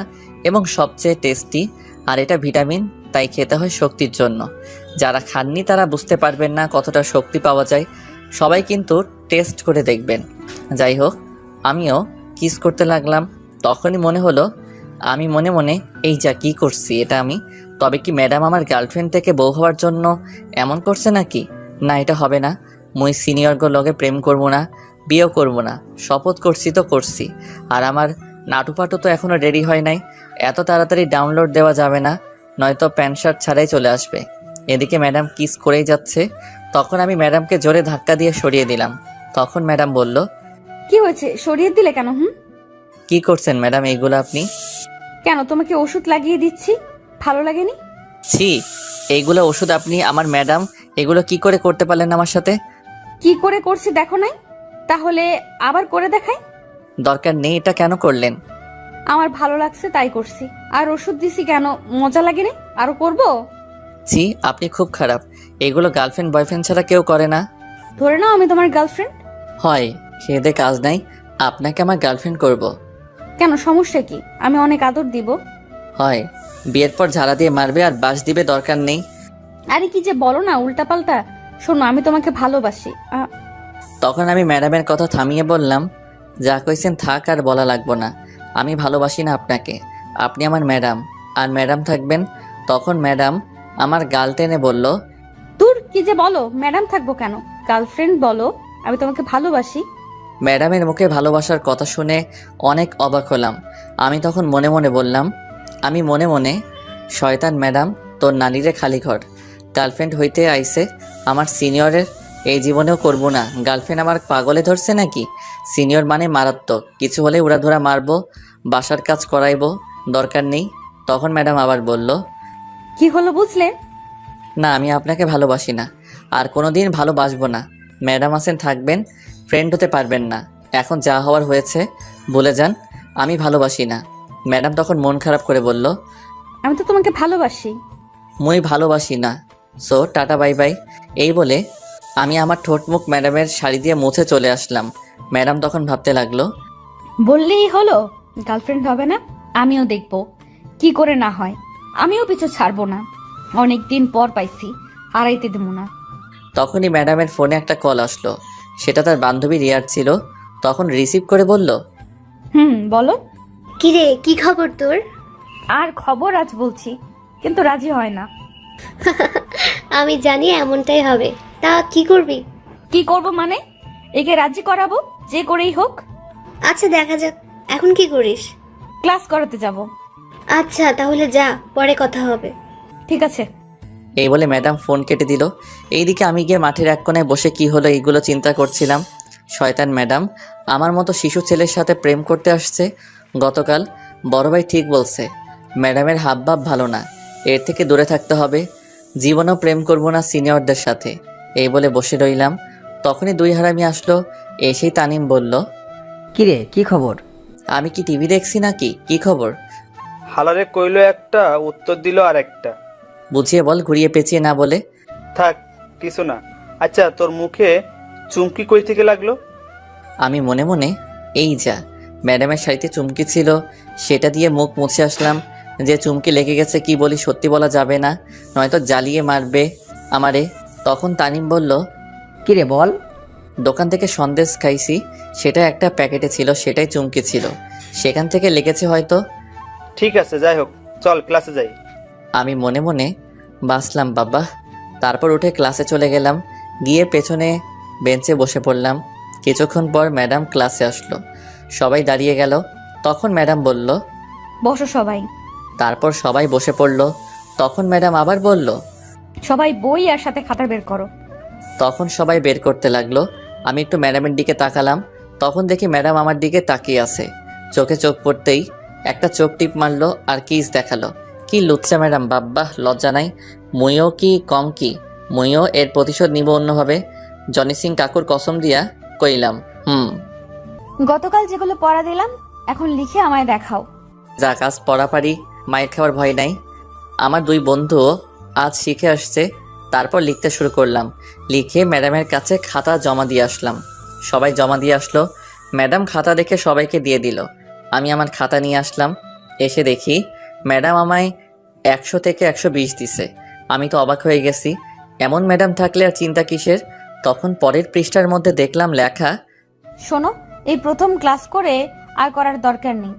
এবং সবচেয়ে টেস্টি। আর এটা ভিটামিন, তাই খেতে হয় শক্তির জন্য। যারা খাননি তারা বুঝতে পারবেন না কতটা শক্তি পাওয়া যায়। সবাই কিন্তু টেস্ট করে দেখবেন। যাই হোক, আমিও কিস করতে লাগলাম। তখনই মনে হলো, আমি মনে মনে, এই যা কি করছি এটা আমি। তবে কি ম্যাডাম আমার গার্লফ্রেন্ড থেকে বউ হওয়ার জন্য এমন করছে নাকি? না, এটা হবে না। মুই সিনিয়রগুলোর লগে প্রেম করব না, বিয়েও করব না। শপথ করছি তো করছি। আর আমার নাটুপাটু তো এখনও রেডি হয় নাই। এত তাড়াতাড়ি ডাউনলোড দেওয়া যাবে না, নয়তো প্যান্ট শার্ট ছাড়াই চলে আসবে। এদিকে ম্যাডাম কিস করেই যাচ্ছে। তখন আমি ম্যাডামকে জোরে ধাক্কা দিয়ে সরিয়ে দিলাম। তখন ম্যাডাম বলল, কি হয়েছে, সরিয়ে দিলে কেন? কি করছেন ম্যাডাম এইগুলো আপনি? কেন, তোমাকে ওষুধ লাগিয়ে দিচ্ছি, ভালো লাগেনি? ছি, এইগুলো ওষুধ আপনি? আমার ম্যাডাম, এগুলো কি করে করতে পারলেন আমার সাথে? কি করে করছি দেখো নাই? তাহলে আবার করে দেখাই? দরকার নেই, এটা কেন করলেন? আমার ভালো লাগছে তাই করছি। আর ওষুধ দিছি কেন, মজা লাগেনি? আরো করব? ছি, আপনি খুব খারাপ। এগুলো গার্লফ্রেন্ড বয়ফ্রেন্ড ছাড়া কেউ করে না। ধরে নাও আমি তোমার গার্লফ্রেন্ড। হয়, খেয়ে দে কাজ নাই, আপনাকে আমার গার্লফ্রেন্ড করব। কেন, সমস্যা কি? আমি অনেক আদর দিব। হয়, বিয়ের পর ঝাড়া দিয়ে মারবে আর বাস দিবে, দরকার নেই। আরে কি যে বলো না উল্টাপাল্টা। শোনো, আমি তোমাকে ভালোবাসি। তখন আমি ম্যাডামের কথা থামিয়ে বললাম, যা কইছেন থাক, আর বলা লাগবো না। আমি ভালোবাসি না আপনাকে, আপনি আমার ম্যাডাম, আর ম্যাডাম থাকবেন। তখন ম্যাডাম আমার গাল টেনে বলল, দূর, কি যে বলো, ম্যাডাম থাকবো কেন, গার্লফ্রেন্ড বলো। আমি তোমাকে ভালোবাসি। ম্যাডামের মুখে ভালোবাসার কথা শুনে অনেক অবাক হলাম। আমি তখন মনে মনে বললাম, আমি মনে মনে, শয়তান ম্যাডাম, তোর নালিরে খালি ঘর। গার্লফ্রেন্ড হইতে আইছে আমার সিনিয়রের, এই জীবনেও করব না। গার্লফ্রেন্ড আমার পাগলে ধরছে নাকি? সিনিয়র মানে মারাত্মক, কিছু হলে উড়াধুরা মারবো, বাসার কাজ করাইবো, দরকার নেই। তখন ম্যাডাম আবার বলল, কি হলো বুঝলে? না, আমি আপনাকে ভালোবাসি না, আর কোনো দিন ভালোবাসবো না। ম্যাডাম আছেন, থাকবেন, ফ্রেন্ড হতে পারবেন না। এখন যা হওয়ার হয়েছে, ভুলে যান, আমি ভালোবাসি না। ম্যাডাম তখন মন খারাপ করে বলল, আমি তো তোমাকে ভালোবাসি। মুই ভালোবাসি না, সো টাটা বাই বাই। এই বলে আমি আমার ঠোঁট মুখ ম্যাডামের শাড়ি দিয়ে মুছে চলে আসলাম। ম্যাডাম তখন ভাবতে লাগলো, বললেই হলো গার্লফ্রেন্ড হবে না? আমিও দেখবো কি করে না হয়। আমিও পিছু ছাড়বো না, অনেকদিন পর পাইছি, হারাইতে দেবো না। তখনই ম্যাডামের ফোনে একটা কল আসলো। সেটা তার বান্ধবী রিয়ার ছিল। তখন রিসিভ করে বলল, বলো। কিরে, কি খবর তোর? আর খবর আজ বলছি, কিন্তু রাজি হয় না। আমি জানি এমনটাই হবে, তা কি করবি? কি করব মানে? একে রাজি করাবো, যে করেই হোক। আচ্ছা, দেখা যাক। এখন কি করিস? ক্লাস করাতে যাব। আচ্ছা, তাহলে যা, পরে কথা হবে। ঠিক আছে। এই বলে ম্যাডাম ফোন কেটে দিল। এইদিকে আমি গিয়ে মাঠের এক কোণায় বসে কি হলো এইগুলো চিন্তা করছিলাম। শয়তান ম্যাডাম আমার মতো শিশু ছেলের সাথে প্রেম করতে আসছে। গতকাল বড় ভাই ঠিক বলছে, ম্যাডামের হাবভাব ভালো না, এর থেকে দূরে থাকতে হবে। জীবনেও প্রেম করব না সিনিয়রদের সাথে। এই বলে বসে রইলাম। তখনই দুই হারামি আসলো। এসেই তানিম বলল, কিরে, কি খবর? আমি কি টিভি দেখছি নাকি? কি খবর? হালারে কইলো একটা, উত্তর দিল আর একটা। বুঝিয়ে বল, ঘুরিয়ে পেঁচিয়ে না বলে। থাক, কিছু না। আচ্ছা, তোর মুখে চুমকি কই থেকে লাগলো? আমি মনে মনে এই যা, ম্যাডামের শাড়িতে চুমকি ছিল, সেটা দিয়ে মুখ মুছে আসলাম। যে চুমকি লেগে গেছে কি বলি, সত্যি বলা যাবে না, নয়তো জ্বালিয়ে মারবে আমারে। তখন তানিম বলল, কিরে বল। দোকান থেকে সন্দেশ খাইছি, সেটা একটা প্যাকেটে ছিল, সেটাই চুমকি ছিল, সেখান থেকে লেগেছে হয়তো। ঠিক আছে, যাই হোক, চল ক্লাসে যাই। আমি মনে মনে বাসলাম বাবা। তারপর উঠে ক্লাসে চলে গেলাম, গিয়ে পেছনে বেঞ্চে বসে পড়লাম। কিছুক্ষণ পর ম্যাডাম ক্লাসে আসলো, সবাই দাঁড়িয়ে গেল। তখন ম্যাডাম বলল, বসো সবাই। তারপর সবাই বসে পড়ল। তখন ম্যাডাম আবার বলল, সবাই বই আর সাথে খাতা বের করো। তখন সবাই বের করতে লাগলো। আমি একটু ম্যাডামের দিকে তাকালাম, তখন দেখি ম্যাডাম আমার দিকে তাকিয়ে আছে। চোখে চোখ পড়তেই একটা চোখ টিপ মারলো আর কিস দেখালো। কি লুচ্চা ম্যাডাম, বাব্বা, লজ্জা নাই। মুইও কি কম কি, মুইও এর প্রতিশোধ নিব অন্যভাবে। জনি সিং কাকুর কসম দিয়া কইলাম। গতকাল যেগুলো পড়া দিলাম এখন লিখে আমায় দেখাও। যা কাজ পড়া পারি, মায়ের খাওয়ার ভয় নাই। আমার দুই বন্ধুও আজ শিখে আসছে। তারপর লিখতে শুরু করলাম, লিখে ম্যাডামের কাছে খাতা জমা দিয়ে আসলাম। সবাই জমা দিয়ে আসলো, ম্যাডাম খাতা দেখে সবাইকে দিয়ে দিল। আমি আমার খাতা নিয়ে আসলাম, এসে দেখি ম্যাডাম আমায় 100 থেকে 120 দিছে। আমি তো অবাক হয়ে গেছি, এমন ম্যাডাম থাকলে আর চিন্তা কিসের। তখন পরের পৃষ্ঠার মধ্যে দেখলাম লেখা, শোনো, এই প্রথম ক্লাস করে আর করার দরকার নেই।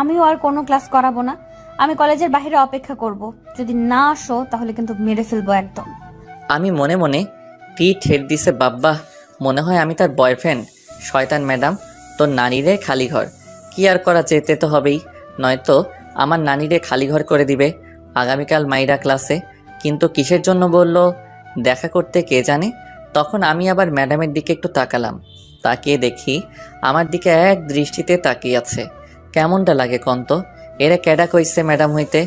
আমিও আর কোনো ক্লাস করাবো না। আমি কলেজের বাইরে অপেক্ষা করব। যদি না আসো তাহলে কিন্তু মেরে ফেলবো একদম। আমি মনে মনে কি ঠেট দিছে বাব্বা, মনে হয় আমি তার বয়ফ্রেন্ড। শয়তান ম্যাডাম, তোর নানিরে খালি ঘর। কি আর করা, যেতে তো হবেই, নয়তো আমার নানিরে খালি ঘর করে দিবে আগামীকাল মাইরা ক্লাসে। কিন্তু কিসের জন্য বলল দেখা করতে কে জানে। তখন আমি আবার ম্যাডামের দিকে একটু তাকালাম, তাকিয়ে দেখি আমার দিকে এক দৃষ্টিতে তাকিয়ে আছে। কেমনটা লাগে কন্ত? এরা ক্যাডা কইছে ম্যাডাম হইতে?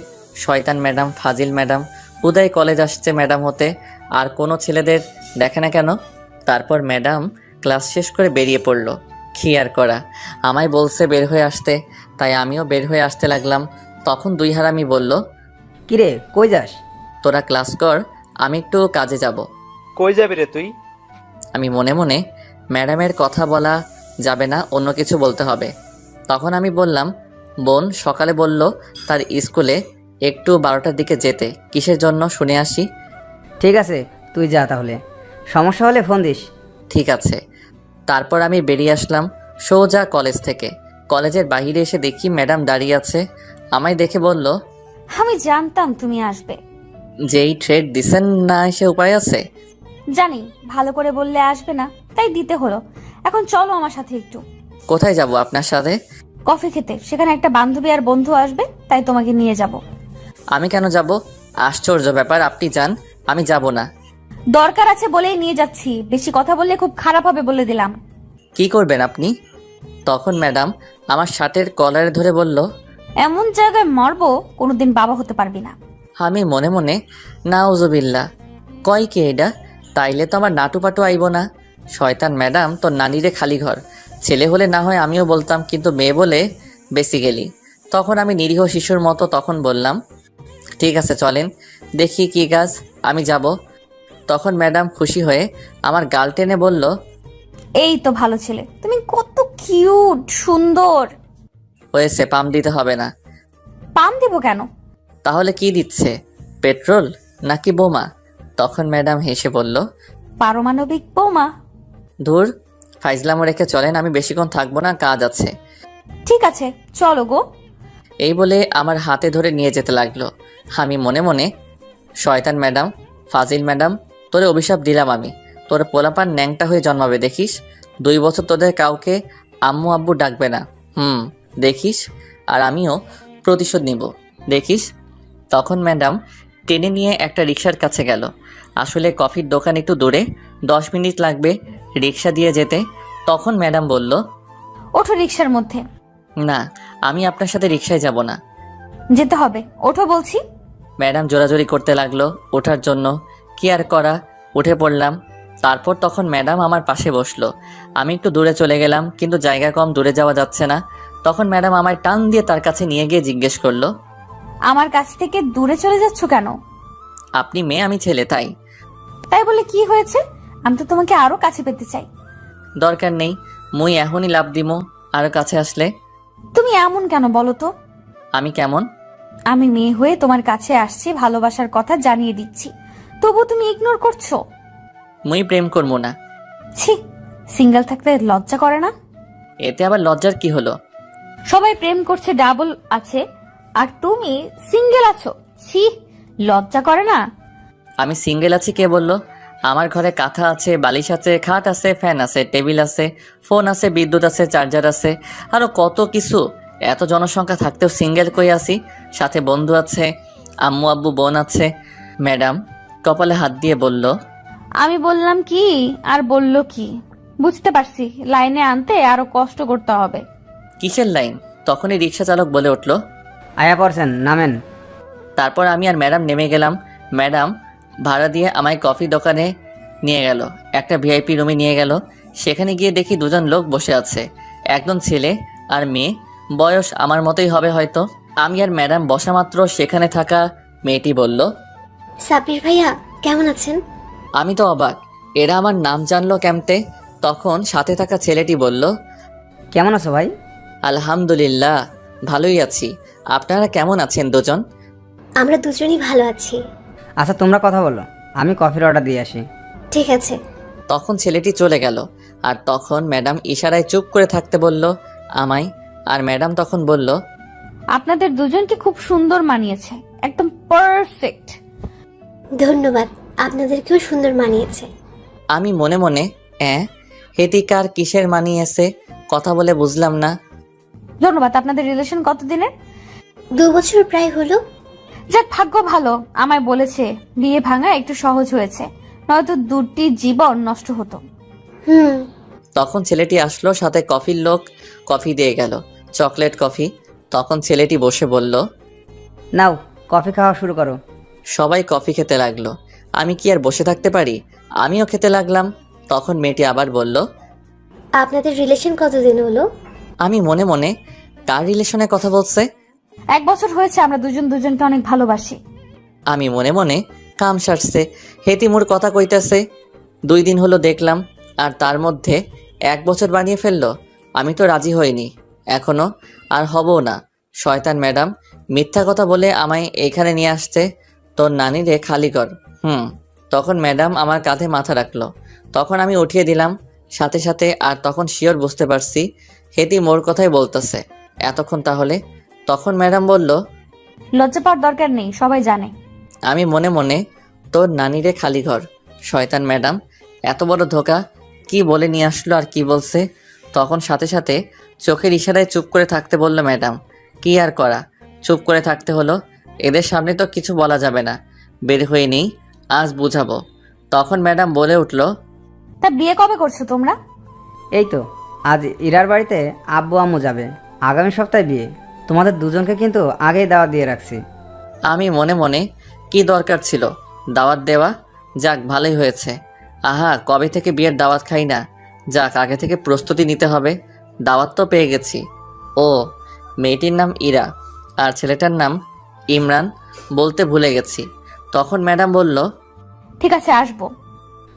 শয়তান ম্যাডাম, ফাজিল ম্যাডাম, উদয় কলেজ আসছে ম্যাডাম হতে, আর কোনো ছেলেদের দেখে না কেন? তারপর ম্যাডাম ক্লাস শেষ করে বেরিয়ে পড়ল। কি আর করা, আমায় বলছে বের হয়ে আসতে, তাই আমিও বের হয়ে আসতে লাগলাম। তখন দুই হারামি বলল, কিরে কই যাস? তোরা ক্লাস কর, আমি একটু কাজে যাব। কই যাবি রে তুই? আমি মনে মনে, ম্যাডামের কথা বলা যাবে না, অন্য কিছু বলতে হবে। তখন আমি বললাম, বোন সকালে বলল তার স্কুলে একটু 12টার দিকে যেতে, কিসের জন্য শুনে আসি। ঠিক আছে, তুই যা তাহলে, সমস্যা হলে ফোন দিস। ঠিক আছে। তারপর আমি বেরিয়ে আসলাম সোজা কলেজ থেকে। কলেজের বাইরে এসে দেখি ম্যাডাম দাঁড়িয়ে আছে। আমায় দেখে বলল, আমি জানতাম তুমি আসবে। যেই ট্রেড দিছেন না এসে উপায় আছে? জানি ভালো করে বললে আসবে না, তাই দিতে হলো। এখন চলো আমার সাথে একটু। কোথায় যাব আপনার সাথে? কফি খেতে। সেখানে একটা বান্ধবী আর বন্ধু আসবে, তাই তোমাকে নিয়ে যাব। আমি কেন যাব? আশ্চর্য ব্যাপার, আপনি যান, আমি যাব না। দরকার আছে বলেই নিয়ে যাচ্ছি, বেশি কথা বললে খুব খারাপ হবে বলে দিলাম। কি করবেন আপনি? তখন ম্যাডাম আমার শার্টের কলারে ধরে বলল, এমন জায়গায় মারবো কোনোদিন বাবা হতে পারবি না। আমি মনে মনে নাউজুবিল্লাহ, কয় কে এটা? তাইলে তো আমার নাটু পাটু আইব না। শয়তান ম্যাডাম, তোর নানিরে খালি ঘর। ছেলে হলে না হয় আমিও বলতাম, কিন্তু মেয়ে বলে বেসিক্যালি। তখন আমি নিরীহ শিশুর মতো তখন বললাম, ঠিক আছে চলেন, দেখি কি কাজ, আমি যাব। তখন ম্যাডাম খুশি হয়ে আমার গাল টেনে বলল, এই তো ভালো ছেলে, তুমি কত কিউট সুন্দর। হয়েছে, পাম দিতে হবে না। পাম দেবো কেন? তাহলে কি দিচ্ছে, পেট্রোল নাকি বোমা? তখন ম্যাডাম হেসে বলল, পারমাণবিক বোমা। ধুর, ফাইজলামো রেখে চলেন, আমি বেশিক্ষণ থাকবো না, কাজ আছে। ঠিক আছে চলো গো। এই বলে আমার হাতে ধরে নিয়ে যেতে লাগলো। আমি মনে মনে, শয়তান ম্যাডাম, ফাজিল ম্যাডাম, তোরে অভিশাপ দিলাম আমি। তোর পোলাপান ন্যাংটা হয়ে জন্মাবে দেখিস। 2 বছর তোদের কাউকে আম্মু আব্বু ডাকবে না। দেখিস, আর আমিও প্রতিশোধ নিব, দেখিস। তখন ম্যাডাম টেনে নিয়ে একটা রিক্সার কাছে গেল। আসলে কফির দোকান একটু দূরে, 10 মিনিট লাগবে রিক্সা দিয়ে যেতে। তখন ম্যাডাম বলল, ওঠো রিক্সার মধ্যে। না, আমি আপনার সাথে রিক্সায় যাব না। যেতে হবে, ওঠো বলছি। ম্যাডাম জোরাজোরি করতে লাগলো ওঠার জন্য। কি আর করা, উঠে পড়লাম। তারপর তখন ম্যাডাম আমার পাশে বসলো। আমি একটু দূরে চলে গেলাম, কিন্তু জায়গা কম, দূরে যাওয়া যাচ্ছে না। তখন ম্যাডাম আমায় টান দিয়ে তার কাছে নিয়ে গিয়ে জিজ্ঞেস করলো, আমার কাছ থেকে দূরে চলে যাচ্ছ কেন? আপনি মেয়ে, আমি ছেলে, তাই। তাই বলে কি হয়েছে? আমি তো তোমাকে আরো কাছে পেতে চাই। দরকার নেই, মুই এখনই লাভ দিমো আর কাছে আসলে। তুমি এমন কেন বলো তো? আমি কেমন? আমি মেয়ে হয়ে তোমার কাছে আসছি, ভালোবাসার কথা জানিয়ে দিচ্ছি, তবু তুমি ইগনোর করছো। মুই প্রেম করবো না। ছি, সিঙ্গেল থাকতে লজ্জা করে না? এতে আবার লজ্জার কি হলো? সবাই প্রেম করছে, ডাবল আছে, আর তুমি সিঙ্গেল আছো। ছি, লজ্জা করে না? আমি সিঙ্গেল আছি কে বললো? আমার ঘরে কাঁথা আছে, বালিশ আছে, খাট আছে, ফ্যান আছে, টেবিল আছে, ফোন আছে, বিদ্যুৎ আছে, চার্জার আছে, আরো কত কিছু। এত জনসংখ্যা থাকতেও সিঙ্গেল কই আছি। সাথে বন্ধু আছে, আম্মু আব্বু বোন আছে। ম্যাডাম কপালে হাত দিয়ে বলল, আমি বললাম কি আর বললো কি? বুঝতে পারছি, লাইনে আনতে আরো কষ্ট করতে হবে। কিসের লাইন? তখনই রিক্সা চালক বলে উঠল। আয়া পড়ছেন, নামেন। তারপর আমি আর ম্যাডাম নেমে গেলাম। ম্যাডাম ভাড়া দিয়ে আমায় কফি দোকানে নিয়ে গেল, একটা ভিআইপি রুমে নিয়ে গেল। সেখানে গিয়ে দেখি দুজন লোক বসে আছে, একজন ছেলে আর মেয়ে, বয়স আমার মতোই হবে হয়তো। আমি আর ম্যাডাম বসা মাত্র সেখানে থাকা মেয়েটি বলল, সাব্বির ভাইয়া কেমন আছেন? আমি তো অবাক, এরা আমার নাম জানলো কেমতে? তখন সাথে থাকা ছেলেটি বলল, কেমন আছো ভাই? আলহামদুলিল্লাহ ভালোই আছি। আপনারা কেমন আছেন দুজন? আমরা দুজনই ভালো আছি। আচ্ছা তোমরা কথা বলো, আমি কফির অর্ডার দিয়ে আসি। ঠিক আছে। তখন ছেলেটি চলে গেল। আর তখন ম্যাডাম ইশারায় চুপ করে থাকতে বলল আমায়। আর ম্যাডাম তখন বলল, আপনাদের দুজনকে খুব সুন্দর মানিয়েছে, একদম পারফেক্ট। ধন্যবাদ, আপনাদেরকেও সুন্দর মানিয়েছে। আমি মনে মনে হেতিকার কিসের মানিয়েছে কথা বলে বুঝলাম না। ধন্যবাদ। আপনাদের রিলেশন কতদিনের? 2 বছর প্রায় হলো। যাক, ভাগ্য ভালো, আমায় বলেছে বিয়ে ভাঙা একটু সহজ হয়েছে, নয়তো দুটি জীবন নষ্ট হতো। হুম। তখন ছেলেটি আসলো, সাথে কফির লোক কফি দিয়ে গেল, চকলেট কফি। তখন ছেলেটি বসে বলল, নাও কফি খাওয়া শুরু করো। সবাই কফি খেতে লাগলো। আমি কি আর বসে থাকতে পারি? আমিও খেতে লাগলাম। তখন মেয়েটি আবার বলল, আপনাদের রিলেশন কতদিন হলো? আমি মনে মনে কার রিলেশনের কথা বলছে? 1 বছর হয়েছে আমরা দুজন দুজনকে অনেক ভালোবাসি। আমি মনে মনে কাম সারছে, হেতিমুর কথা কইতাছে। 2 দিন হলো দেখলাম, আর তার মধ্যে 1 বছর বানিয়ে ফেললো। আমি তো রাজি হইনি এখনো, আর হবও না। শয়তান ম্যাডাম মিথ্যা কথা বলে আমায় এখানে নিয়ে আসছে। তোর নানিরে খালি কর। তখন ম্যাডাম আমার কাঁধে মাথা রাখলো। তখন আমি উঠিয়ে দিলাম সাথে সাথে। আর তখন শিওর বুঝতে পারছি হেতি মোর কথাই বলতেছে এতক্ষণ তাহলে। তখন ম্যাডাম বলল, লজ্জা পাওয়ার দরকার নেই, সবাই জানে। আমি মনে মনে তোর নানিরে খালি ঘর। শয়তান ম্যাডাম এত বড় ধোকা, কি বলে নিয়ে আসলো আর কি বলছে। তখন সাথে সাথে চোখের ইশারায় চুপ করে থাকতে বলল ম্যাডাম। কি আর করা, চুপ করে থাকতে হলো। এদের সামনে তো কিছু বলা যাবে না, বের হয়ে নেই, আজ বুঝাবো। তখন ম্যাডাম বলে উঠল, তা বিয়ে কবে করছো তোমরা? এই তো আজ ইরার বাড়িতে আব্বু আম্মু যাবে, আগামী সপ্তাহে বিয়ে। তোমাদের দুজনকে কিন্তু আগেই দাওয়াত দিয়ে রাখছি। আমি মনে মনে কি দরকার ছিল দাওয়াত দেওয়া, যাক ভালোই হয়েছে। আহা, কবে থেকে বিয়ের দাওয়াত খাই না। যাক, আগে থেকে প্রস্তুতি নিতে হবে। দাওয়াত তো পেয়ে গেছি। ও, মেয়েটির নাম ইরা আর ছেলেটার নাম ইমরান, বলতে ভুলে গেছি। তখন ম্যাডাম বলল, ঠিক আছে, আসবো।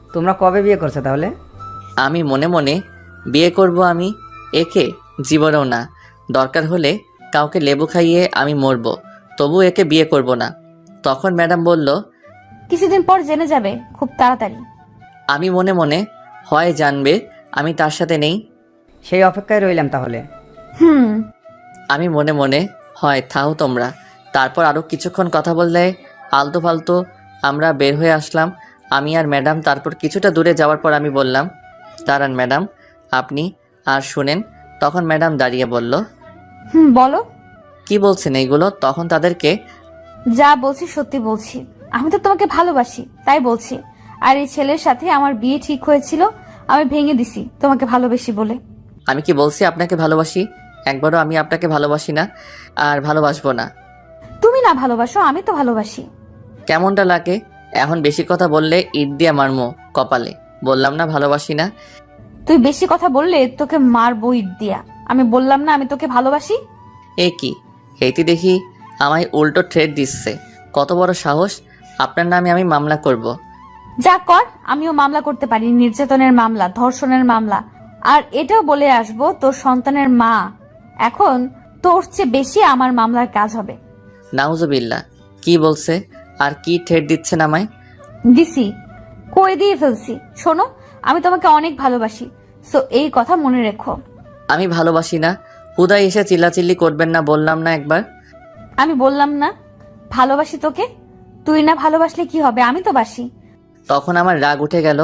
তোমরা কবে বিয়ে করছো তাহলে? আমি মনে মনে বিয়ে করব আমি একে জীবনেও না। দরকার হলে কাউকে লেবু খাইয়ে আমি মরব, তবু একে বিয়ে করব না। তখন ম্যাডাম বলল, কিছুদিন পর জেনে যাবে, খুব তাড়াতাড়ি। আমি মনে মনে হয় জানবে আমি তার সাথে নেই। সেই অপেক্ষায় রইলাম তাহলে। আমি মনে মনে হয় থাও তোমরা। তারপর আরও কিছুক্ষণ কথা বললে আলতু ফালতু আমরা বের হয়ে আসলাম, আমি আর ম্যাডাম। তারপর কিছুটা দূরে যাওয়ার পর আমি বললাম, দাঁড়ান ম্যাডাম, আপনি আর শুনেন। তখন ম্যাডাম দাঁড়িয়ে বলল, বলো। কি বলছেন এইগুলো? তখন তাদেরকে, যা বলছি সত্যি বলছি, আমি তো তোমাকে ভালোবাসি তাই বলছি। আর এই ছেলের সাথে আমার বিয়ে ঠিক হয়েছিল, আমি ভেঙে দিছি তোমাকে ভালোবেসি বলে। আমি কি বলছি আপনাকে ভালোবাসি? একবারও আমি আপনাকে ভালোবাসি না, আর ভালোবাসবো না। তুমি না ভালোবাসো, আমি তো ভালোবাসি। কেমনটা লাগে এখন? বেশি কথা বললে ইট দিয়া মারমো কপালে। বললাম না ভালোবাসি না। তুই বেশি কথা বললে তোকে মারবো ইট দিয়া। আমি বললাম না আমি তোকে ভালোবাসি। এ কি, হেতি দেখি আমায় উল্টো থ্রেট দিচ্ছে। কত বড় সাহস! আপনার নামে আমি মামলা করব। যা কর, আমিও মামলা করতে পারি, নির্যাতনের মামলা, ধর্ষণের মামলা, আর এটাও বলে আসবো তোর সন্তানের মা এখন তোর চেয়ে বেশি আমার মামলার কাজ হবে। নাউজুবিল্লাহ, কি বলছে আর কি ঠেট দিচ্ছেন আমায়? দিছি, কই দিয়ে ফেলছি। শোনো, আমি তোমাকে অনেক ভালোবাসি, সো এই কথা মনে রেখো। আমি ভালোবাসি না, হুদাই এসে চিল্লাচিল্লি করবেন না, বললাম না একবার? আমি বললাম না ভালোবাসি তোকে? তুই না ভালোবাসলে কি হবে, আমি তো বাসি। তখন আমার রাগ উঠে গেল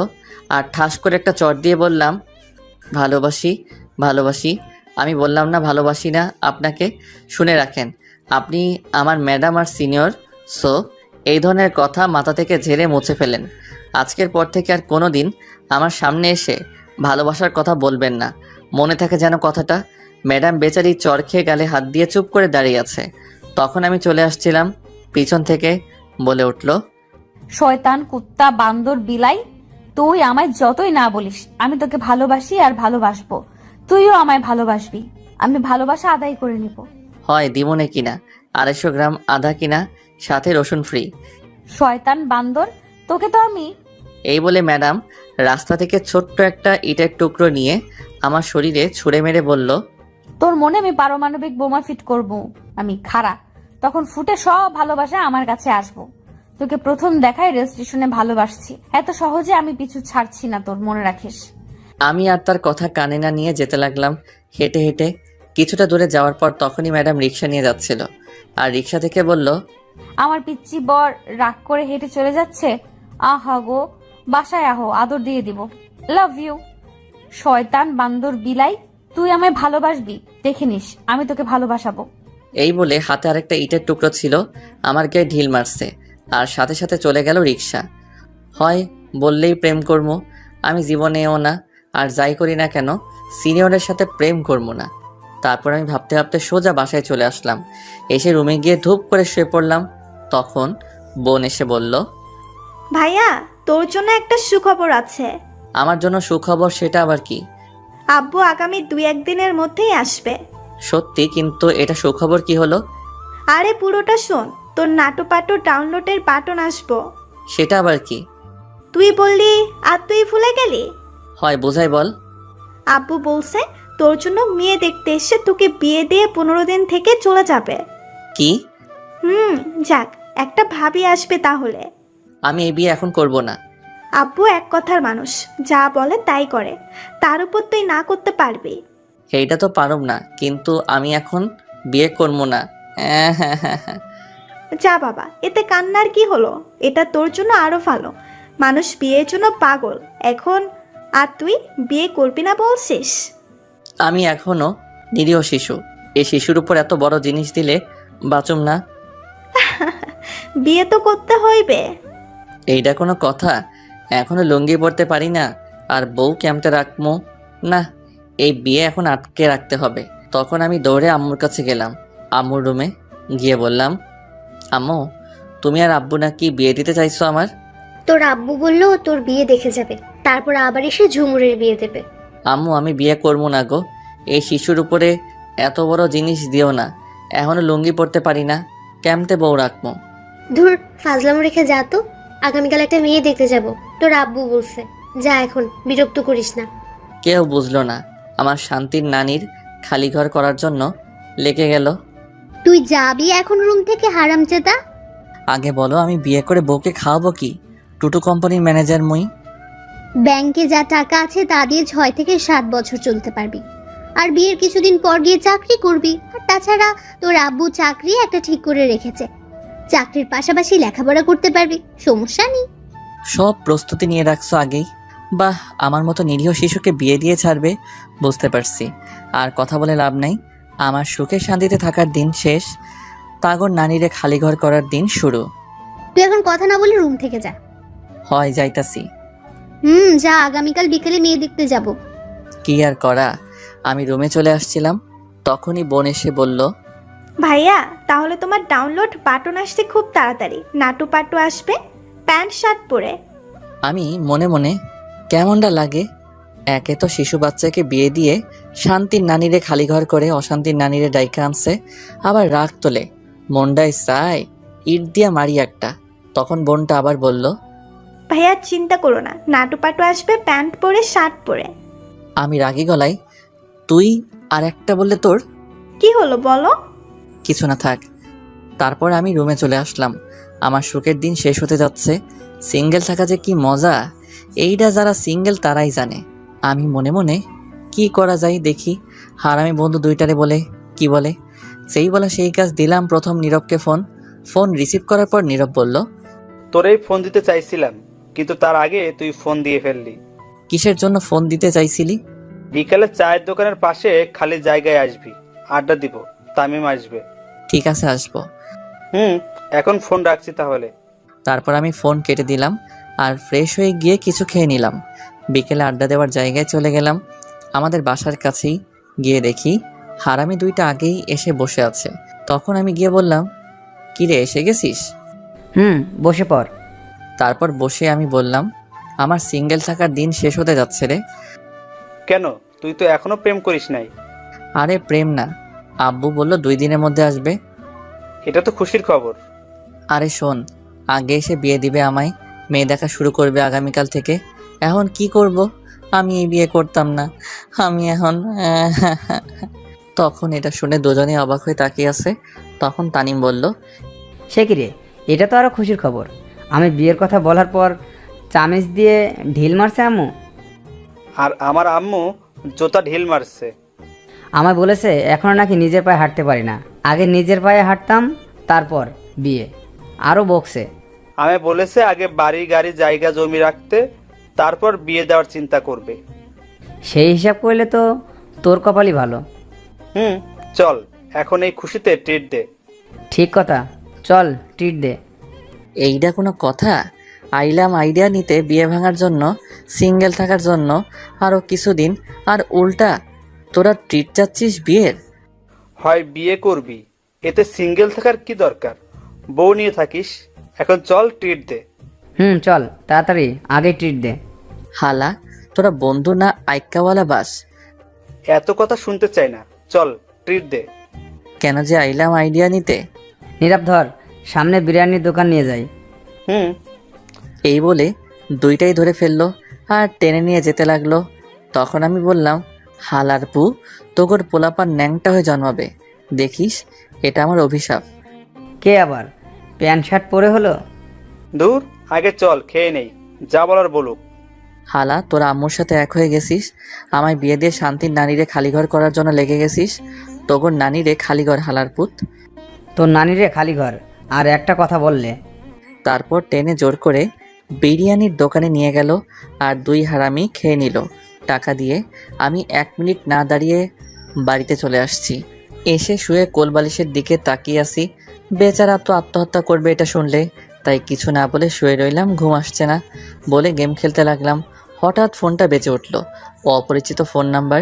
আর ঠাস করে একটা চট দিয়ে বললাম, ভালোবাসি ভালোবাসি। আমি বললাম না ভালোবাসি না আপনাকে? শুনে রাখেন, আপনি আমার ম্যাডাম আর সিনিয়র, সো এই ধরনের কথা মাথা থেকে ঝেড়ে মুছে ফেলেন। আজকের পর থেকে আর কোনো দিন আমার সামনে এসে ভালোবাসার কথা বলবেন না, মনে থাকে যেন কথাটা। ম্যাডাম বেচারি চর খেয়ে গালে হাত দিয়ে চুপ করে দাঁড়িয়ে আছে। তখন আমি চলে আসছিলাম, পিছন থেকে বলে উঠল, শয়তান, কুত্তা, বান্দর, বিলাই, তুই আমায় যতই না বলিস আমি তোকে ভালোবাসি আর ভালোবাসবো, তুইও আমায় ভালোবাসবি। আমি ভালোবাসা আদায় করে নিব। হয় দিমনে কিনা 250 গ্রাম আধা কিনা, সাথে রসুন ফ্রি। শয়তান, বান্দর, তোকে তো আমি। এই বলে ম্যাডাম রাস্তা থেকে ছোট্ট একটা ইটের টুকরো নিয়ে আমার শরীরে ছুঁড়ে মেরে বলল, তোর মনে আমি পারমাণবিক বোমা ফিট করব। আমি খাড়া, তখন ফুটে সব ভালোবাসা আমার কাছে আসবো। তোকে প্রথম দেখায় রেল স্টেশনে ভালোবাসছি, এত সহজে আমি পিছু ছাড়ছি না তোর, মনে রাখিস। আমি আর তার কথা কানে না নিয়ে যেতে লাগলাম হেঁটে হেঁটে। কিছুটা দূরে যাওয়ার পর তখনই ম্যাডাম রিক্সা নিয়ে যাচ্ছিল আর রিক্সা থেকে বলল, আমার পিচ্চি বর রাগ করে হেঁটে চলে যাচ্ছে। আহা গো, বাসায় আহো, আদর দিয়ে দিব। Love you. শয়তান, বান্দর, বিলাই, তুই আমায় ভালোবাসবি, দেখে নিস আমি তোকে ভালোবাসাবো। এই বলে হাতে আরেকটা ইটের টুকরো ছিল, আমার গায়ে ঢিল মারছে আর সাথে সাথে চলে গেল রিক্সা। হয় বললেই প্রেম করবো, আমি জীবনেও না, আর যাই করি না কেন সিনিয়রের সাথে প্রেম করবো না। তারপর আমি ভাবতে ভাবতে সোজা বাসায় চলে আসলাম। এসে রুমে গিয়ে ধূপ করে শুয়ে পড়লাম। তখন বোন এসে বলল, ভাইয়া, তোর জন্য একটা সুখবর আছে। আমার জন্য সুখবর? সেটা আবার কি? আব্বু আগামী 2-1 দিনের মধ্যেই আসবে। সত্যি? কিন্তু এটা সুখবর কি হলো? আরে পুরোটা শোন, তোর নাটুপাটু ডাউনলোডের বাটন আসবো। সেটা আবার কি? তুই বললি আর তুই ভুলে গেলি? হয় বোঝাই বল। আব্বু বলছে তোর জন্য মেয়ে দেখতে এসে তোকে বিয়ে দিয়ে 15 দিন থেকে চলে যাবে। কি? যাক, একটা ভাবি আসবে তাহলে। আমি এই বিয়ে এখন করব না। আব্বু এক কথার মানুষ, যা বলে তাই করে, তার উপর তুই না করতে পারবি? এইটা তো পারব না, কিন্তু আমি এখন বিয়ে করবো না। যা বাবা, এতে কান্নার কি হলো? এটা তোর জন্য আরো ভালো। মানুষ বিয়ের জন্য পাগল এখন, আর তুই বিয়ে করবি না বলছিস? আমি এখনো নিরীহ শিশু, এই শিশুর উপর এত বড় জিনিস দিলে বাঁচুম না। বিয়ে তো করতে হইবে। এইটা কোনো কথা? এখনো লুঙ্গি পরতে পারি না, আর বউ কেমতে রাখবো? না, এই বিয়ে এখন আটকে রাখতে হবে। তখন আমি দৌড়ে আম্মুর কাছে গেলাম। আম্মুর রুমে গিয়ে বললাম, আম্মু, তুমি আর আব্বু নাকি বিয়ে দিতে চাইছো আমার? তোর আব্বু বললো তোর বিয়ে দেখে যাবে, তারপর আবার এসে ঝুমুরের বিয়ে দেবে। আম্মু, আমি বিয়ে করবো না গো। এই শিশুর উপরে এত বড় জিনিস দিও না। এখনো লুঙ্গি পরতে পারি না, কেমতে বউ রাখবো? ধুর, ফাজলামো রেখে যা তো। আগামীকাল একটা মেয়ে দেখতে যাব, তোর আব্বু বলছে। যা এখন, বিরক্ত করিস না। কেউ বুঝলো না, আমার শান্তির নানির খালি ঘর করার জন্য লেগে গেল। তুই যাবি এখন রুম থেকে, হারামজাদা? আগে বলো, আমি বিয়ে করে বউকে খাওয়াবো কি? টুটু কোম্পানির ম্যানেজার মুই। ব্যাংকে যা টাকা আছে তা দিয়ে 6 থেকে 7 বছর চলতে পারবি, আর বিয়ের কিছুদিন পর গিয়ে চাকরি করবি। আর তাছাড়া তোর আব্বু চাকরি একটা ঠিক করে রেখেছে, চাকরির পাশাপাশি লেখাপড়া করতে পারবি, সমস্যা নেই। সব প্রস্তুতি নিয়ে রাখছো আগেই। বাহ, আমার মতো নিরীহ শিশুকে বিয়ে দিয়ে ছাড়বে, বুঝতে পারছি। আর কথা বলে লাভ নাই, আমার সুখে শান্তিতে থাকার দিন শেষ, তাগর নানিরে খালি ঘর করার দিন শুরু। তুই এখন কথা না বলে রুম থেকে যা। হয় যাইতাছি। যা, আগামীকাল বিকেলে মেয়ে দেখতে যাব। কি আর করা, আমি রুমে চলে আসছিলাম, তখনই বোন এসে বলল, ভাইয়া, তাহলে তোমার ডাউনলোড বাটন আসছে খুব তাড়াতাড়ি। নাটুপাটু আসবে প্যান্ট শার্ট পরে। আমি মনে মনে কেমনটা লাগে, একে তো শিশু বাচ্চাকে বিয়ে দিয়ে শান্তির নানিরে খালি ঘর করে অশান্তির নানিরে ডাইকা আনছে, আবার রাগ তোলে, মনটাই চায় ইট দিয়া মারি একটা। তখন বোনটা আবার বলল, ভাইয়া চিন্তা করো না, নাটুপাটু আসবে প্যান্ট পরে শার্ট পরে। আমি রাগী গলায়, তুই আর একটা বললে তোর? কি হলো বলো? কিছু না, থাক। তারপর আমি রুমে চলে আসলাম। আমার সুখের দিন শেষ হতে যাচ্ছে। সিঙ্গেল থাকা যে কি মজা, এইটা যারা সিঙ্গেল তারাই জানে। আমি মনে মনে কি করা যায় দেখি। হারামি বন্ধু দুইটারে বলে কি বলে, সেই বলা সেই কাজ দিলাম। প্রথম নীরবকে ফোন রিসিভ করার পর নীরব বলল, তোরেই ফোন দিতে চাইছিলাম, কিন্তু তার আগে তুই ফোন দিয়ে ফেললি। কিসের জন্য ফোন দিতে চাইছিলি? বিকালে চায়ের দোকানের পাশে খালি জায়গায় আসবি, আড্ডা দিব, তামিম আসবে। ঠিক আছে, আসবো। এখন ফোন রাখছি তাহলে। তারপর আমি ফোন কেটে দিলাম আর ফ্রেশ হয়ে গিয়ে কিছু খেয়ে নিলাম। বিকেলে আড্ডা দেওয়ার জায়গায় চলে গেলাম। আমাদের বাসার কাছেই গিয়ে দেখি হারামি দুইটা আগেই এসে বসে আছে। তখন আমি গিয়ে বললাম, কিরে এসে গেছিস? বসে পড়। তারপর বসে আমি বললাম, আমার সিঙ্গেল থাকার দিন শেষ হতে যাচ্ছে রে। কেন, তুই তো এখনো প্রেম করিস নাই? আরে প্রেম না, আব্বু বলল 2 দিনের মধ্যে আসবে। এটা তো খুশির খবর। আরে শোন, আগে এসে বিয়ে দিবে আমায়, মেয়ে দেখা শুরু করবে আগামীকাল থেকে। এখন কি করব? আমি এই বিয়ে করতাম না, আমি এখন তখন এটা শুনে দুজনেই অবাক হয়ে তাকিয়ে আছে। তখন তানিম বলল, সে কি রে, এটা তো আরও খুশির খবর। আমি বিয়ের কথা বলার পর চামিচ দিয়ে ঢিল মারছে আম্মু। আর আমার আম্মু জোতা ঢিল মারছে। আমায় বলেছে এখনও নাকি নিজের পায়ে হাঁটতে পারি না, আগে নিজের পায়ে হাঁটতাম তারপর বিয়ে। আরও বকছে। আমি বলেছে আগে বাড়ি গাড়ি জায়গা জমি রাখতে, তারপর বিয়ে দেওয়ার চিন্তা করবে। সেই হিসাব করলে তো তোর কপালই ভালো। চল এখন এই খুশিতে ট্রিট দে। ঠিক কথা, চল ট্রিট দে। এইটা কোনো কথা? আইলাম আইডিয়া নিতে বিয়ে ভাঙার জন্য, সিঙ্গেল থাকার জন্য আরও কিছুদিন, আর উল্টা তোরা ট্রিট চাচ্ছিস বিয়ের? হয় বিয়ে করবি, এতে সিঙ্গেল থাকার কি দরকার? বউ নিয়ে থাকিস। এখন চল ট্রিট দে। চল তাড়াতাড়ি আগে ট্রিট দে। হালা, তোরা বন্ধু না আইক্কাওয়ালা বাস? এত কথা শুনতে চাই না, চল ট্রিট দে। কেন যে আইলাম আইডিয়া নিতে। নীরব ধর, সামনে বিরিয়ানির দোকান নিয়ে যাই। এই বলে দুইটাই ধরে ফেললো আর টেনে নিয়ে যেতে লাগলো। তখন আমি বললাম, হালার পু, তোগর পোলাপান ন্যাংটা হয়ে জন্মাবে, দেখিস এটা আমার অভিশাপ। কে আবার প্যান্ট শার্ট পরে হলো? দূর, আগে চল খেয়ে নেই, যা বলার বলুক। হালা, তোরা আম্মুর সাথে এক হয়ে গেছিস, আমায় বিয়ে দিয়ে শান্তির নারীরে খালিঘর করার জন্য লেগে গেছিস। তোগর নারীরে খালিঘর, হালার পুত। তোর নানিরে খালি ঘর আর একটা কথা বললে। তারপর টেনে জোর করে বিরিয়ানির দোকানে নিয়ে গেল আর 2 হারামি খেয়ে নিল টাকা দিয়ে। আমি 1 মিনিট না দাঁড়িয়ে বাড়িতে চলে আসছি। এসে শুয়ে কোলবালিশের দিকে তাকিয়ে আসি। বেচারা তো আত্মহত্যা করবে এটা শুনলে, তাই কিছু না বলে শুয়ে রইলাম। ঘুম আসছে না বলে গেম খেলতে লাগলাম। হঠাৎ ফোনটা বেজে উঠল, অপরিচিত ফোন নাম্বার।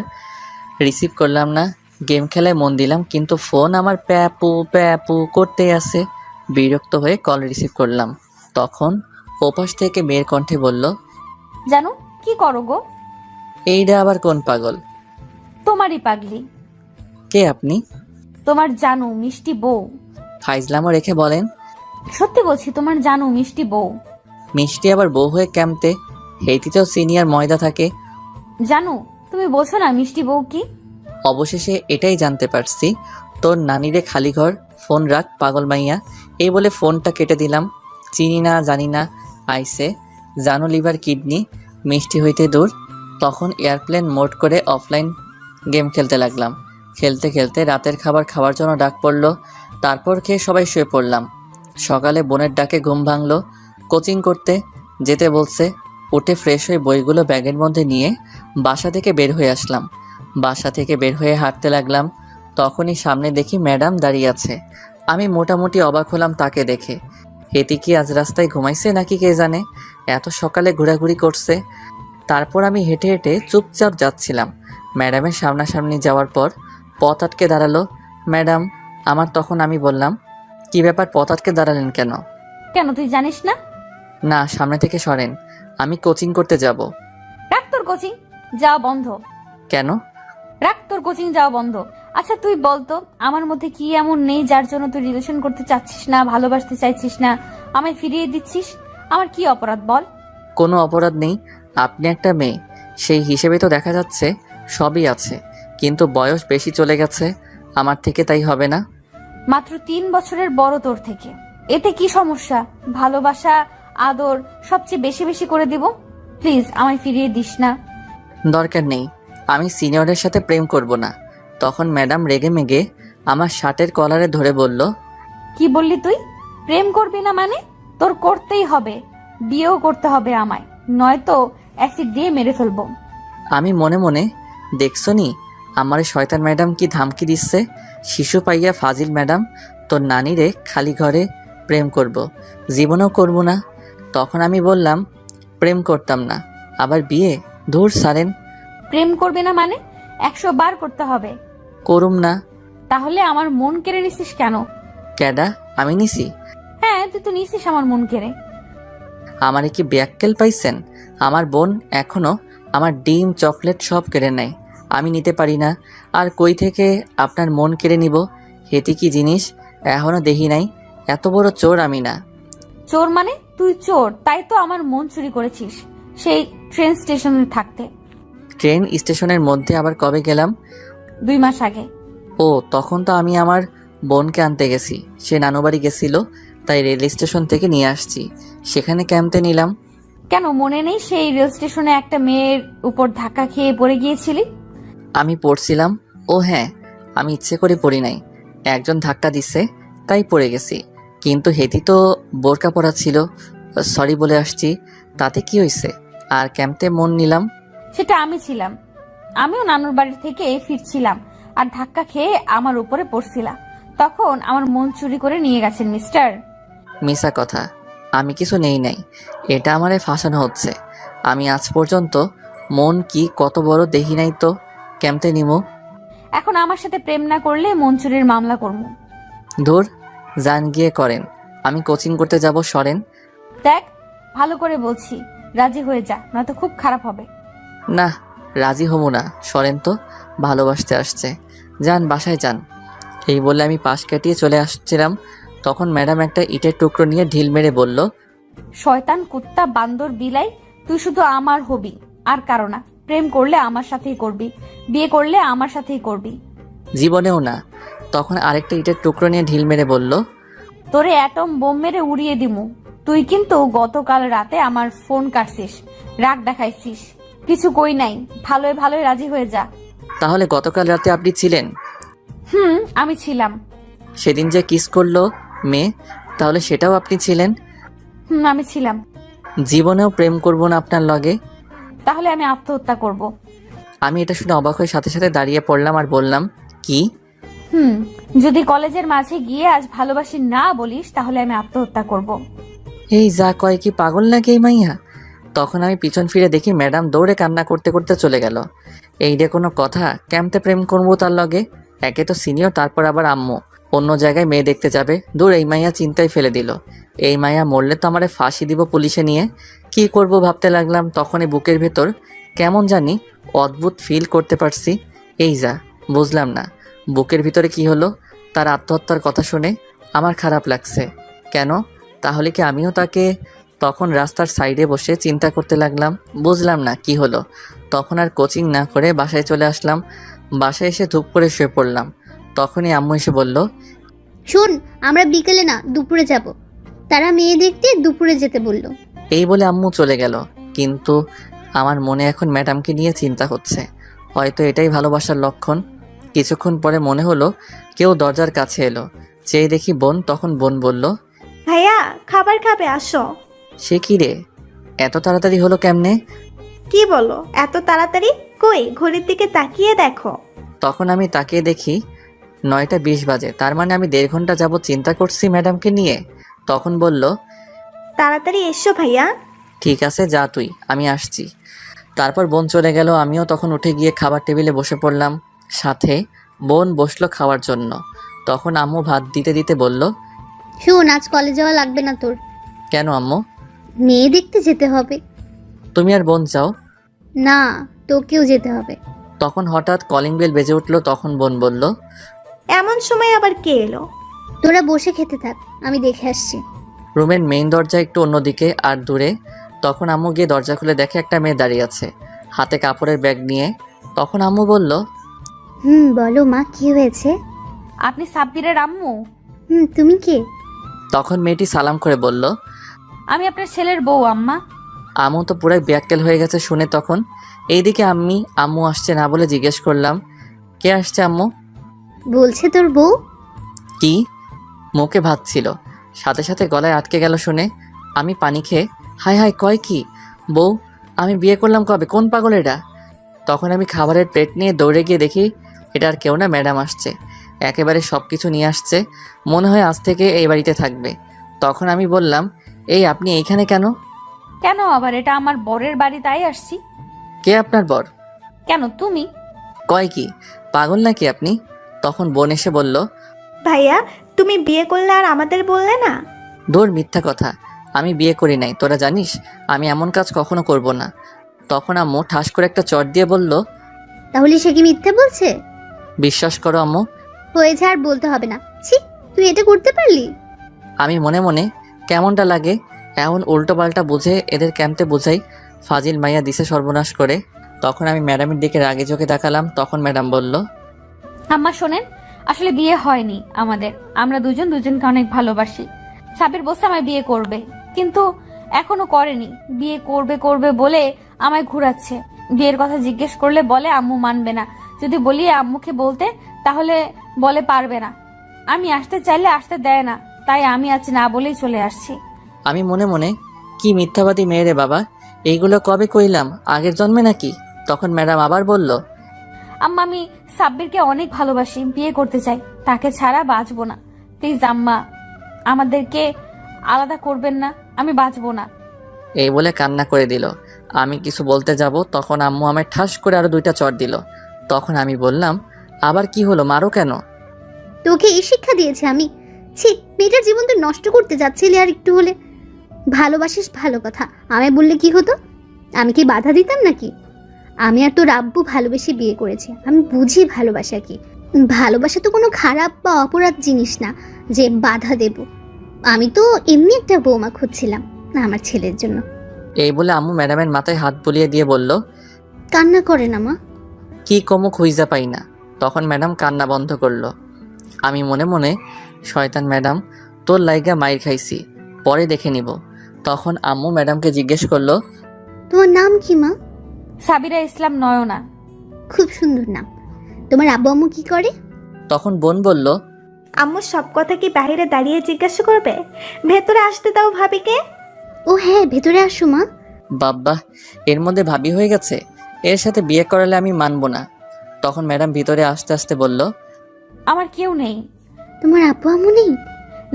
রিসিভ করলাম না, গেম খেলায় মন দিলাম, কিন্তু ফোন আমার প্যাপু প্যাপু করতেই আছে। বিরক্ত হয়ে কল রিসিভ করলাম। তখন ওপাশ থেকে মেয়ের কণ্ঠে বলল, জানো কি করো গো? এইটা আবার কোন পাগল? তোমারই পাগলি। কে আপনি? তোমার জানু মিষ্টি বউ। ফাইজলামও রেখে বলেন, সত্যি বলছি, তোমার জানু মিষ্টি বউ। মিষ্টি আবার বউ হয়ে ক্যাম্পতে? হেইতিতেও সিনিয়র ময়দা থাকে। জানু, তুমি বোঝো না মিষ্টি বউ কি? অবশেষে এটাই জানতে পারছি, তোর নানিরে খালি ঘর, ফোন রাখ পাগল মাইয়া। এই বলে ফোনটা কেটে দিলাম। চিনি না জানি না, আইসে জানো লিভার কিডনি, মিষ্টি হইতে দূর। তখন এয়ারপ্লেন মোড করে অফলাইন গেম খেলতে লাগলাম। খেলতে খেলতে রাতের খাবার খাওয়ার জন্য ডাক পড়লো। তারপর খেয়ে সবাই শুয়ে পড়লাম। সকালে বোনের ডাকে ঘুম ভাঙলো। কোচিং করতে যেতে বলছে। উঠে ফ্রেশ হয়ে বইগুলো ব্যাগের মধ্যে নিয়ে বাসা থেকে বের হয়ে আসলাম। বাসা থেকে বের হয়ে হাঁটতে লাগলাম। তখনই সামনে দেখি ম্যাডাম দাঁড়িয়ে আছে। আমি মোটামুটি অবাক হলাম তাকে দেখে। হেতি কি আজ রাস্তায় ঘুমাইছে নাকি কে জানে, এত সকালে ঘোরাঘুরি করছে। তারপর আমি হেঁটে হেঁটে চুপচাপ যাচ্ছিলাম। ম্যাডামের সামনাসামনি যাওয়ার পর পথ আটকে দাঁড়ালো ম্যাডাম আমার। তখন আমি বললাম, কি ব্যাপার, পথ আটকে দাঁড়ালেন কেন? কেন তুই জানিস না? না, সামনে থেকে সরেন, আমি কোচিং করতে যাব। রাখ তোর কোচিং, যাওয়া বন্ধ। কেন? রাখ তোর কোচিং, যাওয়া বন্ধ। আচ্ছা তুই বলতো, আমার মধ্যে কি এমন নেই যার জন্য তুই রিলেশন করতে চাচ্ছিস না, ভালোবাসতে চাইছিস না, আমায় ফিরিয়ে দিচ্ছিস? আমার কি অপরাধ বল? কোনো অপরাধ নেই, আপনি একটা মেয়ে, সেই হিসেবে তো দেখা যাচ্ছে সবই আছে, কিন্তু বয়স বেশি চলে গেছে আমার থেকে, তাই হবে না? মাত্র 3 বছরের বড় তোর থেকে, এতে কি সমস্যা? ভালোবাসা, আদর সবচেয়ে বেশি বেশি করে দিব। প্লিজ আমায় ফিরিয়ে দিস না। দরকার নেই, আমি সিনিয়রের সাথে প্রেম করব না। তখন ম্যাডাম রেগে মেগে আমার শার্টের কলারে ধরে বলল, কি বললি তুই? প্রেম করবি না মানে? তোর করতেই হবে, বিয়েও করতে হবে আমায়, নয়তো অ্যাসিড দিয়ে মেরে ফেলবো। আমি মনে মনে, দেখছো নি আমার শয়তান ম্যাডাম কি ধামকি দিচ্ছে? শিশু পাইয়া ফাজিল ম্যাডাম, তোর নানিরে খালি ঘরে প্রেম করব, জীবনেও করব না। তখন আমি বললাম, প্রেম করতাম না, আবার বিয়ে? ধুর সারেন। প্রেম করবি না মানে 100 বার করতে হবে। করুম না। তাহলে আমার মন কেড়ে নিছিস কেন? ক্যাডা? আমি নিছি? হ্যাঁ, তুই তো নিছিস আমার মন কেড়ে। আমারে কি ব্যাককেল পাইছেন? আমার বোন এখনো আমার ডিম চকলেট সব কেড়ে নেয়, আমি নিতে পারি না। আর কই থেকে আপনার মন কেড়ে নিব? হেতি কি জিনিস এখনো দেখি নাই, এত বড় চোর আমি না। চোর মানে? তুই চোর, তাই তো আমার মন চুরি করেছিস সেই ট্রেন স্টেশনে থাকতে। ট্রেন স্টেশনের মধ্যে আবার কবে গেলাম? 2 মাস আগে। ও, তখন তো আমি আমার বোনকে আনতে গেছি, সে নানুবাড়ি গেছিল, তাই রেল স্টেশন থেকে নিয়ে আসছি, সেখানে ক্যাম্পে নিলাম। কেন মনে নেই সেই রেল স্টেশনে একটা মেয়ের উপর ধাক্কা খেয়ে পড়ে গিয়েছিলি? আমি পড়ছিলাম। ও হ্যাঁ, আমি ইচ্ছে করে পড়ি নাই, একজন ধাক্কা দিছে তাই পড়ে গেছি। কিন্তু হেতি তো বোরকা পরা ছিল, সরি বলে আসছি, তাতে কি হয়েছে? আর ক্যাম্পে মন নিলাম। সেটা আমি ছিলাম, আমিও নানুর বাড়ি থেকে ফিরছিলাম আর ধাক্কা খেয়ে আমার উপরে পড়ছিলাম, তখন আমার মন চুরি করে নিয়ে গেছেন মিস্টার। মিশা কথা, আমি কিছু নেই নাই, এটা আমারে ফাঁসানো হচ্ছে। আমি আজ পর্যন্ত মন কি কত বড় দেখি নাই তো ক্যাম্পে নিমো। এখন আমার সাথে প্রেম না করলে মন চুরির মামলা করবো। ধুর, যান গিয়ে করেন, আমি কোচিং করতে যাব, সরেন। দেখ, ভালো করে বলছি, রাজি হয়ে যা, নয়তো খুব খারাপ হবে। না, রাজি হব না, সরেন তো, ভালোবাসতে আসছে, যান বাসায় যান। এই বলে আমি পাশ কাটিয়ে চলে আসছিলাম, তখন ম্যাডাম একটা ইটের টুকরো নিয়ে ঢিল মেরে বলল, শয়তান, কুত্তা, বান্দর, বিলাই, তুই শুধু আমার হবি আর কারো না। প্রেম করলে আমার সাথেই করবি, বিয়ে করলে আমার সাথেই করবি। জীবনেও না। তখন আরেকটা ইটের টুকরো নিয়ে ঢিল মেরে বলল, তোরে অ্যাটম বোম মেরে উড়িয়ে দিমু। তুই কিন্তু গতকাল রাতে আমার ফোন কাটছিস, রাগ দেখাইছিস, কিছু কই নাই, ভালোই ভালোই রাজি হয়ে যা। তাহলে গতকাল রাতে আপনি ছিলেন? আমি ছিলাম। সেদিন যে কিস করলো মেয়ে, তাহলে সেটাও আপনি ছিলেন? আমি ছিলাম। জীবনেও প্রেম করব না আপনার লগে। তাহলে আমি আত্মহত্যা করব। আমি এটা শুনে অবাক হয়ে সাথে সাথে দাঁড়িয়ে পড়লাম আর বললাম, কি? যদি কলেজের মাঝে গিয়ে আজ ভালোবাসি না বলিস, তাহলে আমি আত্মহত্যা করব। এই যা কয়, কি পাগল নাকি এই মাইয়া? তখন আমি পিছন ফিরে দেখি ম্যাডাম দৌড়ে কান্না করতে করতে চলে গেল। এই রে কোনো কথা, ক্যাম্পে প্রেম করবো তার লগে? একে তো সিনিয়র, তারপর আবার আম্মু অন্য জায়গায় মেয়ে দেখতে যাবে। দূর, এই মাইয়া চিন্তায় ফেলে দিল। এই মাইয়া মরলে তো আমারে ফাঁসি দিব পুলিশে নিয়ে। কি করব ভাবতে লাগলাম, তখনই বুকের ভেতর কেমন জানি অদ্ভুত ফিল করতে পারছি। এই যা, বুঝলাম না বুকের ভিতরে কি হলো। তার আত্মহত্যার কথা শুনে আমার খারাপ লাগছে। কেন? তাহলে কি আমিও তাকে? তখন রাস্তার সাইডে বসে চিন্তা করতে লাগলাম, বুঝলাম না কি হলো। তখন আর কোচিং না করে বাসায় চলে আসলাম। বাসায় এসে ধূপ করে শুয়ে পড়লাম। তখনই আম্মু এসে বলল, শোন, আমরা বিকেলে না দুপুরে যাব, তারা মেয়ে দেখতে দুপুরে যেতে বললো। এই বলে আম্মু চলে গেল। কিন্তু আমার মনে এখন ম্যাডামকে নিয়ে চিন্তা হচ্ছে। হয়তো এটাই ভালোবাসার লক্ষণ। কিছুক্ষণ পরে মনে হলো কেউ দরজার কাছে এলো। চেয়ে দেখি বোন। তখন বোন বলল, ভাইয়া, খাবার খাবে, আসো। সে কি রে, এত তাড়াতাড়ি হলো কেমনে? কি বলো এত তাড়াতাড়ি? কই, ঘড়ির দিকে তাকিয়ে দেখো। তখন আমি তাকিয়ে দেখি 9টা 20 বাজে, তার মানে আমি 1.5 ঘন্টা যাবত চিন্তা করছি ম্যাডামকে নিয়ে। তখন বলল, তাড়াতাড়ি এসো ভাইয়া। ঠিক আছে, যা তুই, আমি আসছি। তারপর বোন চলে গেল। আমিও তখন উঠে গিয়ে খাবার টেবিলে বসে পড়লাম। সাথে বোন বসলো খাওয়ার জন্য। তখন আম্মু ভাত দিতে দিতে বলল, শোন, আজ কলেজ যাওয়া লাগবে না তোর। কেন আম্মু? মেয়ে দেখতে যেতে হবে। তুমি আর বোন যাও? না, তোকেও যেতে হবে। তখন হঠাৎ কলিং বেল বেজে উঠলো। তখন বোন বলল, এমন সময় আবার কে এলো? তোরা বসে খেতে থাক, আমি দেখে আসছি। রুমের মেইন দরজা একটু অন্যদিকে আর দূরে। তখন আম্মু গিয়ে দরজা খুলে দেখে একটা মেয়ে দাঁড়িয়ে আছে, হাতে কাপড়ের ব্যাগ নিয়ে। তখন আম্মু বলল, বলো মা, কি হয়েছে? আপনি সাব্বিরের আম্মু? তুমি কে? তখন মেয়েটি সালাম করে বলল, আমি আপনার ছেলের বউ আম্মা। আম্মু তো পুরাই ব্যাককেল হয়ে গেছে শুনে। তখন এইদিকে আম্মু আসছে না বলে জিজ্ঞেস করলাম, কে আসছে আম্মু? বলছে তোর বউ। কি? মুখে ভাত ছিল, সাথে সাথে গলায় আটকে গেল শুনে আমি পানি খেয়ে, হায় হায় কয় কি? বউ? আমি বিয়ে করলাম কবে? কোন পাগল এটা? তখন আমি খাবারের প্লেট নিয়ে দৌড়ে গিয়ে দেখি এটা আর কেউ না, ম্যাডাম আসছে। একেবারে সব কিছু নিয়ে আসছে, মনে হয় আজ থেকে এই বাড়িতে থাকবে। তখন আমি বললাম, এই আপনি এইখানে কেন? কেন আবার? এটা আমার বরের বাড়ি, তাই আসছি। কে আপনার বর? কেন তুমি? কয় কি? পাগল নাকি আপনি? তখন বোন এসে বলল, ভাইয়া, তুমি বিয়ে করলে আর আমাদের বললে না? দূর, মিথ্যা কথা, আমি বিয়ে করি নাই। তোরা জানিস আমি এমন কাজ কখনো করব না। তখন আম্মু ঠাস করে একটা চট দিয়ে বলল, তাহলে সে কি মিথ্যে বলছে? বিশ্বাস করো আম্মু, হয়েছে, আর বলতে হবে না। ছি, তুই এটা করতে পারলি? আমি মনে মনে কেমনটা লাগে এমন উল্টো পাল্টা বুঝে এদের ক্যাম্পে বোঝাই, ফাজিল মাইয়া দিছে সর্বনাশ করে। তখন আমি ম্যাডামের দিকে রাগে চোখে তাকালাম। তখন ম্যাডাম বলল, আম্মা শোনেন, আসলে বিয়ে হয়নি আমাদের। আমরা দুজনকে অনেক ভালোবাসি। সাবির বলছে আমায় বিয়ে করবে, কিন্তু এখনো করেনি। বিয়ে করবে বলে আমায় ঘুরাচ্ছে। বিয়ের কথা জিজ্ঞেস করলে বলে আম্মু মানবে না। যদি বলি আম্মুকে বলতে, তাহলে বলে পারবে না। আমি আসতে চাইলে আসতে দেয় না, তাই আমি আজ না বলেই চলে আসছি। আমি মনে মনে, কি মিথ্যাবাদী মেয়ে রে বাবা, এইগুলো কবে কইলাম? আগের জন্মে নাকি? তখন ম্যাডাম আবার বলল, আম্মা, আমি সাব্বিরকে অনেক ভালোবাসি, বিয়ে করতে চাই, তাকে ছাড়া বাঁচবো না। প্লিজ আম্মা, আমাদেরকে আলাদা করবেন না, আমি বাঁচবো না। এই বলে কান্না করে দিল। আমি কিছু বলতে যাব, তখন আম্মু আমায় ঠাস করে আরো 2টা চড় দিল। তখন আমি বললাম, আবার কি হলো, মারো কেন? তোকে এই শিক্ষা দিয়েছে আমি? ছি, মেয়েটার জীবন তো নষ্ট করতে যাচ্ছিলি আর একটু হলে। ভালোবাসিস ভালো কথা, আমায় বললে কি হতো? আমি কি বাধা দিতাম নাকি? আমি আর তোর আব্বু ভালোবেসে বিয়ে করেছি, আমি বুঝি ভালোবাসা কি। ভালোবাসা তো কোনো খারাপ বা অপরাধ জিনিস না যে বাধা দেব। আমি তো এমনি একটা বৌমা খুঁজছিলাম আমার ছেলের জন্য। এই বলে আম্মু ম্যাডামের মাথায় হাত বুলিয়ে দিয়ে বলল, কান্না করে না মা। কি কমু খুঁজা পাই না। তখন ম্যাডাম কান্না বন্ধ করলো। আমি মনে মনে, শয়তান ম্যাডাম, তোর লাইগা মাইর খাইছি, পরে দেখে নিব। তখন আম্মু ম্যাডামকে জিজ্ঞেস করলো, তোমার নাম কি মা? সাবিরা ইসলাম নয়না। খুব সুন্দর নাম। তোমার আব্বু আম্মু কি করে? তখন বোন বলল, আম্মু সব কথা কি বাইরে দাঁড়িয়ে জিজ্ঞাসা করবে? ভেতরে আসতে দাও ভাবিকে। ও হ্যাঁ, ভেতরে আসো মা। বাব্বা, এর মধ্যে ভাবি হয়ে গেছে। এর সাথে বিয়ে করালে আমি মানব না। তখন ম্যাডাম ভিতরে আস্তে আস্তে বলল, আমার কেউ নেই। তোমার আব্বু আম্মু নেই?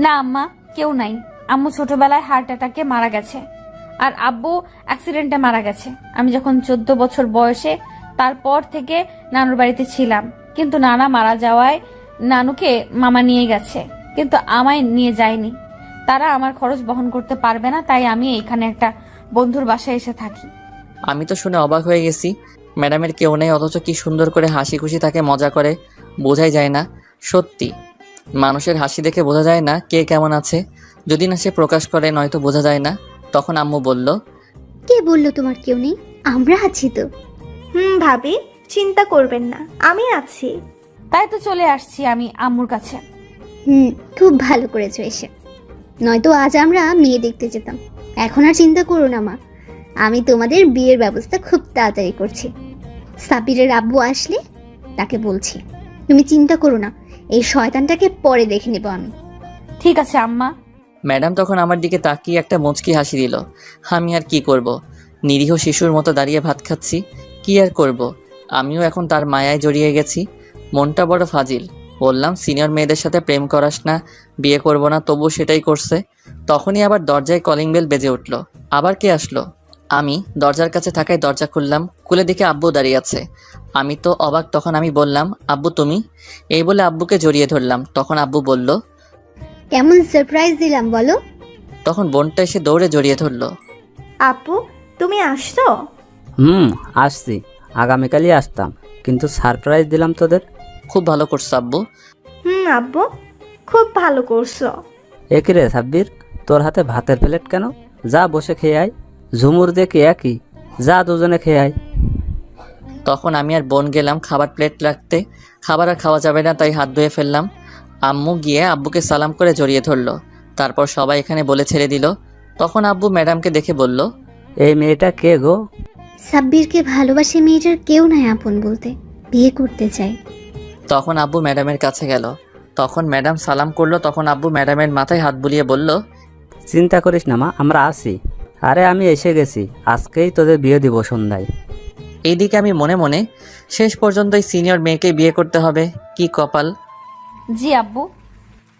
না আম্মা, কেউ নাই। আম্মু ছোটবেলায় হার্ট অ্যাটাকে মারা গেছে, আর আব্বু অ্যাক্সিডেন্টে মারা গেছে আমি যখন 14 বছর বয়সে। তারপর থেকে নানুর বাড়িতে ছিলাম, কিন্তু নানা মারা যাওয়ায় নানুকে মামা নিয়ে গেছে, কিন্তু আমায় নিয়ে যায়নি। তারা আমার খরচ বহন করতে পারবে না, তাই আমি এইখানে একটা বন্ধুর বাসায় এসে থাকি। আমি তো শুনে অবাক হয়ে গেছি। ম্যাডামের কেউ নেই, অথচ কি সুন্দর করে হাসি খুশি তাকে মজা করে, বোঝাই যায় না। সত্যি মানুষের হাসি দেখে বোঝা যায় না কে কেমন আছে, যদি না সে প্রকাশ করে, নয়তো বোঝা যায় না। তখন আম্মু বলল, কে বললো তোমার কেউ নেই? আমরা আছি তো। ভাবি, চিন্তা করবেন না, আমি আছি। তাই তো চলে আসছি আমি আম্মুর কাছে। খুব ভালো করেছো এসে, নয়তো আজ আমরা মেয়ে দেখতে যেতাম। এখন আর চিন্তা করো না মা, আমি তোমাদের বিয়ের ব্যবস্থা খুব তাড়াতাড়ি করছি। সাবিরের আব্বু আসলে তাকে বলছি। তুমি চিন্তা করো না, এই শয়তানটাকে পরে দেখে নেব আমি। ঠিক আছে আম্মা। ম্যাডাম তখন আমার দিকে তাকিয়ে একটা মুচকি হাসি দিল। আমি আর কি করব, নিরীহ শিশুর মতো দাঁড়িয়ে ভাত খাচ্ছি। কি আর করব, আমিও এখন তার মায়ায় জড়িয়ে গেছি। মনটা বড় ফাজিল। বললাম, সিনিয়র মেয়েদের সাথে প্রেম করাস না, বিয়ে করব না, তবু সেটাই করছে। তখনই আবার দরজায় কলিং বেল বেজে উঠল। আবার কে আসলো? আমি দরজার কাছে থাকায় দরজা খুললাম, খুলে দেখে আব্বু দাঁড়িয়ে আছে। আমি তো অবাক। তখন আমি বললাম, আব্বু তুমি? এই বলে আব্বুকে জড়িয়ে ধরলাম। তখন আব্বু বলল, কেমন সারপ্রাইজ দিলাম বলো? তখন বোনটা এসে দৌড়ে জড়িয়ে ধরলো। আপু, তুমি আসছো? আসছি। আগামীকালই আসতাম, কিন্তু সারপ্রাইজ দিলাম তোদের। খুব ভালো করছো আব্বু। আব্বু, খুব ভালো করছো। একই রে সাব্বির, তোর হাতে ভাতের প্লেট কেন? যা বসে খেয়ে আয়। ঝুমুর দেখি একই, যা দুজনে খেয়ে আয়। তখন আমি আর বোন গেলাম খাবার প্লেট রাখতে। খাবার আর খাওয়া যাবে না, তাই হাত ধুয়ে ফেললাম। আম্মু গিয়ে আব্বুকে সালাম করে জড়িয়ে ধরলো। তারপর সবাই এখানে বলে ছেড়ে দিল। তখন আব্বু ম্যাডামকে দেখে বলল, এই মেয়েটা কে গো? সাব্বিরকে ভালোবাসে মেয়েটার কেউ নাই আপন বলতে, বিয়ে করতে চায়। তখন আব্বু ম্যাডামের কাছে গেল। তখন ম্যাডাম সালাম করলো। তখন আব্বু ম্যাডামের মাথায় হাত বুলিয়ে বলল, চিন্তা করিস না মা, আমরা আছি। আরে আমি এসে গেছি, আজকেই তোদের বিয়ে দিব সন্ধ্যায়। এইদিকে আমি মনে মনে, শেষ পর্যন্ত এই সিনিয়র মেয়েকে বিয়ে করতে হবে, কি কপাল। জি আব্বু।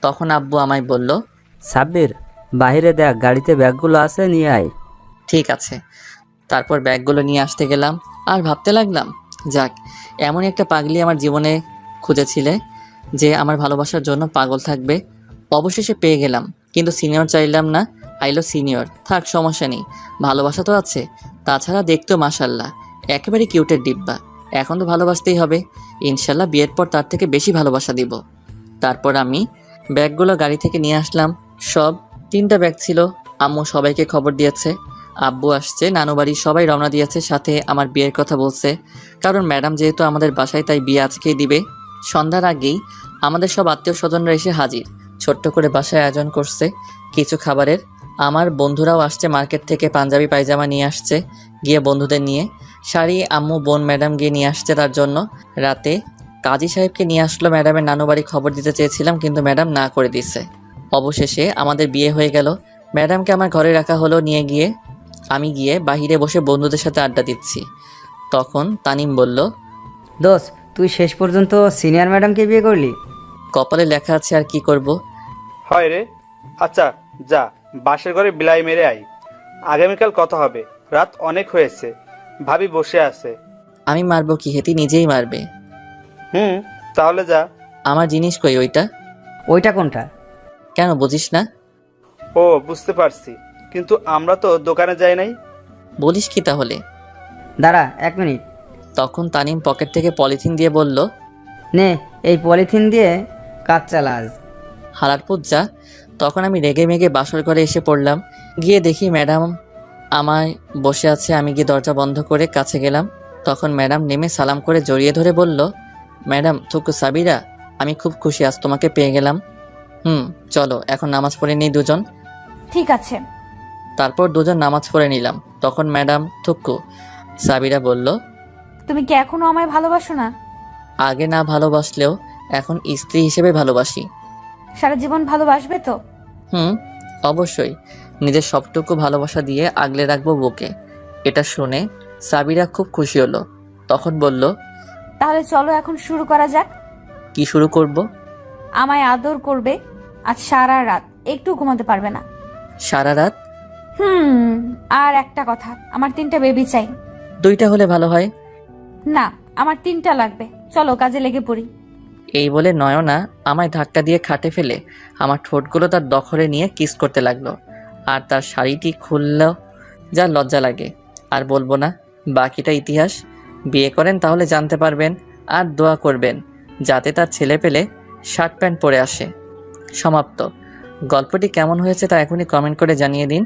তখন আব্বু আমায় বলল, সাব্বির, বাইরে দেখ, গাড়িতে ব্যাগগুলো আছে, নিয়ে আয়। ঠিক আছে। তারপর ব্যাগগুলো নিয়ে আসতে গেলাম আর ভাবতে লাগলাম, যাক, এমন একটা পাগলি আমার জীবনে খুঁজেছিলে যে আমার ভালোবাসার জন্য পাগল থাকবে। অবশেষে পেয়ে গেলাম, কিন্তু সিনিয়র চাইলাম না, আইলো সিনিয়র। থাক, সমস্যা নেই, ভালোবাসা তো আছে। তাছাড়া দেখতেও মাশাল্লাহ একেবারে কিউটের ডিব্বা। এখন তো ভালোবাসতেই হবে, ইনশাল্লাহ বিয়ের পর তার থেকে বেশি ভালোবাসা দিব। তারপর আমি ব্যাগগুলো গাড়ি থেকে নিয়ে আসলাম। সব 3টা ব্যাগ ছিল। আম্মু সবাইকে খবর দিয়েছে, আব্বু আসছে, নানু বাড়ি সবাই রওনা দিয়েছে, সাথে আমার বিয়ের কথা বলছে। কারণ ম্যাডাম যেহেতু আমাদের বাসায়, তাই বিয়ে আজকেই দিবে। সন্ধ্যার আগেই আমাদের সব আত্মীয় স্বজনরা এসে হাজির। ছোট্ট করে বাসায় আয়োজন করছে কিছু খাবারের। আমার বন্ধুরাও আসছে মার্কেট থেকে, পাঞ্জাবি পায়জামা নিয়ে আসছে গিয়ে বন্ধুদের নিয়ে। শাড়ি আম্মু বোন ম্যাডাম গিয়ে নিয়ে আসছে তার জন্য। রাতে কাজী সাহেবকে নিয়ে আসলো ম্যাডামের নানু বাড়ি। খবর দিতে চেয়েছিলাম কিন্তু ম্যাডাম না করে দিছে। অবশেষে আমাদের বিয়ে হয়ে গেল। ম্যাডামকে আমার ঘরে রাখা হলো। আমি গিয়ে বাহিরে বসে বন্ধুদের সাথে আড্ডা দিচ্ছি। তখন তানিম বলল, দোস্ত, তুই শেষ পর্যন্ত সিনিয়র ম্যাডামকে বিয়ে করলি? কপালে লেখা আছে, আর কি করব। হয় রে। আচ্ছা যা, বাসের ঘরে বিলাই মেরে আই। আগামীকাল কথা হবে, রাত অনেক হয়েছে। ভাবি বসে আছে। আমি মারবো কি, হেতি নিজেই মারবে। তাহলে যা। আমার জিনিস কই ওইটা? ওইটা কোনটা? কেন বুঝিস না? ও, বুঝতে পারছি, কিন্তু আমরা তো দোকানে যাই নাই। বলিস কি তাহলে? দাঁড়া 1 মিনিট। তখন তানিম পকেট থেকে পলিথিন দিয়ে বলল, নে, এই পলিথিন দিয়ে কাজ চালা আজ। হালার পুজ্জা। তখন আমি রেগে মেগে বাসর ঘরে এসে পড়লাম। গিয়ে দেখি ম্যাডাম আমায় বসে আছে। আমি গিয়ে দরজা বন্ধ করে কাছে গেলাম। তখন ম্যাডাম নেমে সালাম করে জড়িয়ে ধরে বলল, ম্যাডাম থুকু সাবিরা, আমি খুব খুশি আজ তোমাকে পেয়ে গেলাম। চলো এখন নামাজ পড়ে নিই দুজন। ঠিক আছে। তারপর দুজন নামাজ পড়ে নিলাম। তখন ম্যাডাম থুকু সাবিরা বলল, তুমি কি এখনো আমায় ভালোবাসো না? আগে না ভালোবাসলেও এখন স্ত্রী হিসেবে ভালোবাসি। সারা জীবন ভালোবাসবে তো? অবশ্যই, নিজের সবটুকু ভালোবাসা দিয়ে আগলে রাখবো বুকে। এটা শুনে সাবিরা খুব খুশি হলো। তখন বলল, তাহলে চলো এখন শুরু করা যাক। কি শুরু করব? আমায় আদর করবে আজ সারা রাত, একটু ঘুমাতে পারবে না। সারা রাত? আর একটা কথা, আমার 3টা বেবি চাই। 2টা হলে ভালো হয়। না, আমার 3টা লাগবে। চলো কাজে লেগে পড়ি। এই বলে নয়না আমায় ধাক্কা দিয়ে খাটে ফেলে আমার ঠোঁটগুলো তার দখলে নিয়ে কিস করতে লাগলো। আর তার শাড়িটি খুললেও যা লজ্জা লাগে। আর বলবো না, বাকিটা ইতিহাস। বিয়ে করেন তাহলে জানতে পারবেন। আর দোয়া করবেন যাতে তার ছেলে পেলে শার্ট প্যান্ট পরে আসে। সমাপ্ত। গল্পটি কেমন হয়েছে তা এখনই কমেন্ট করে জানিয়ে দিন।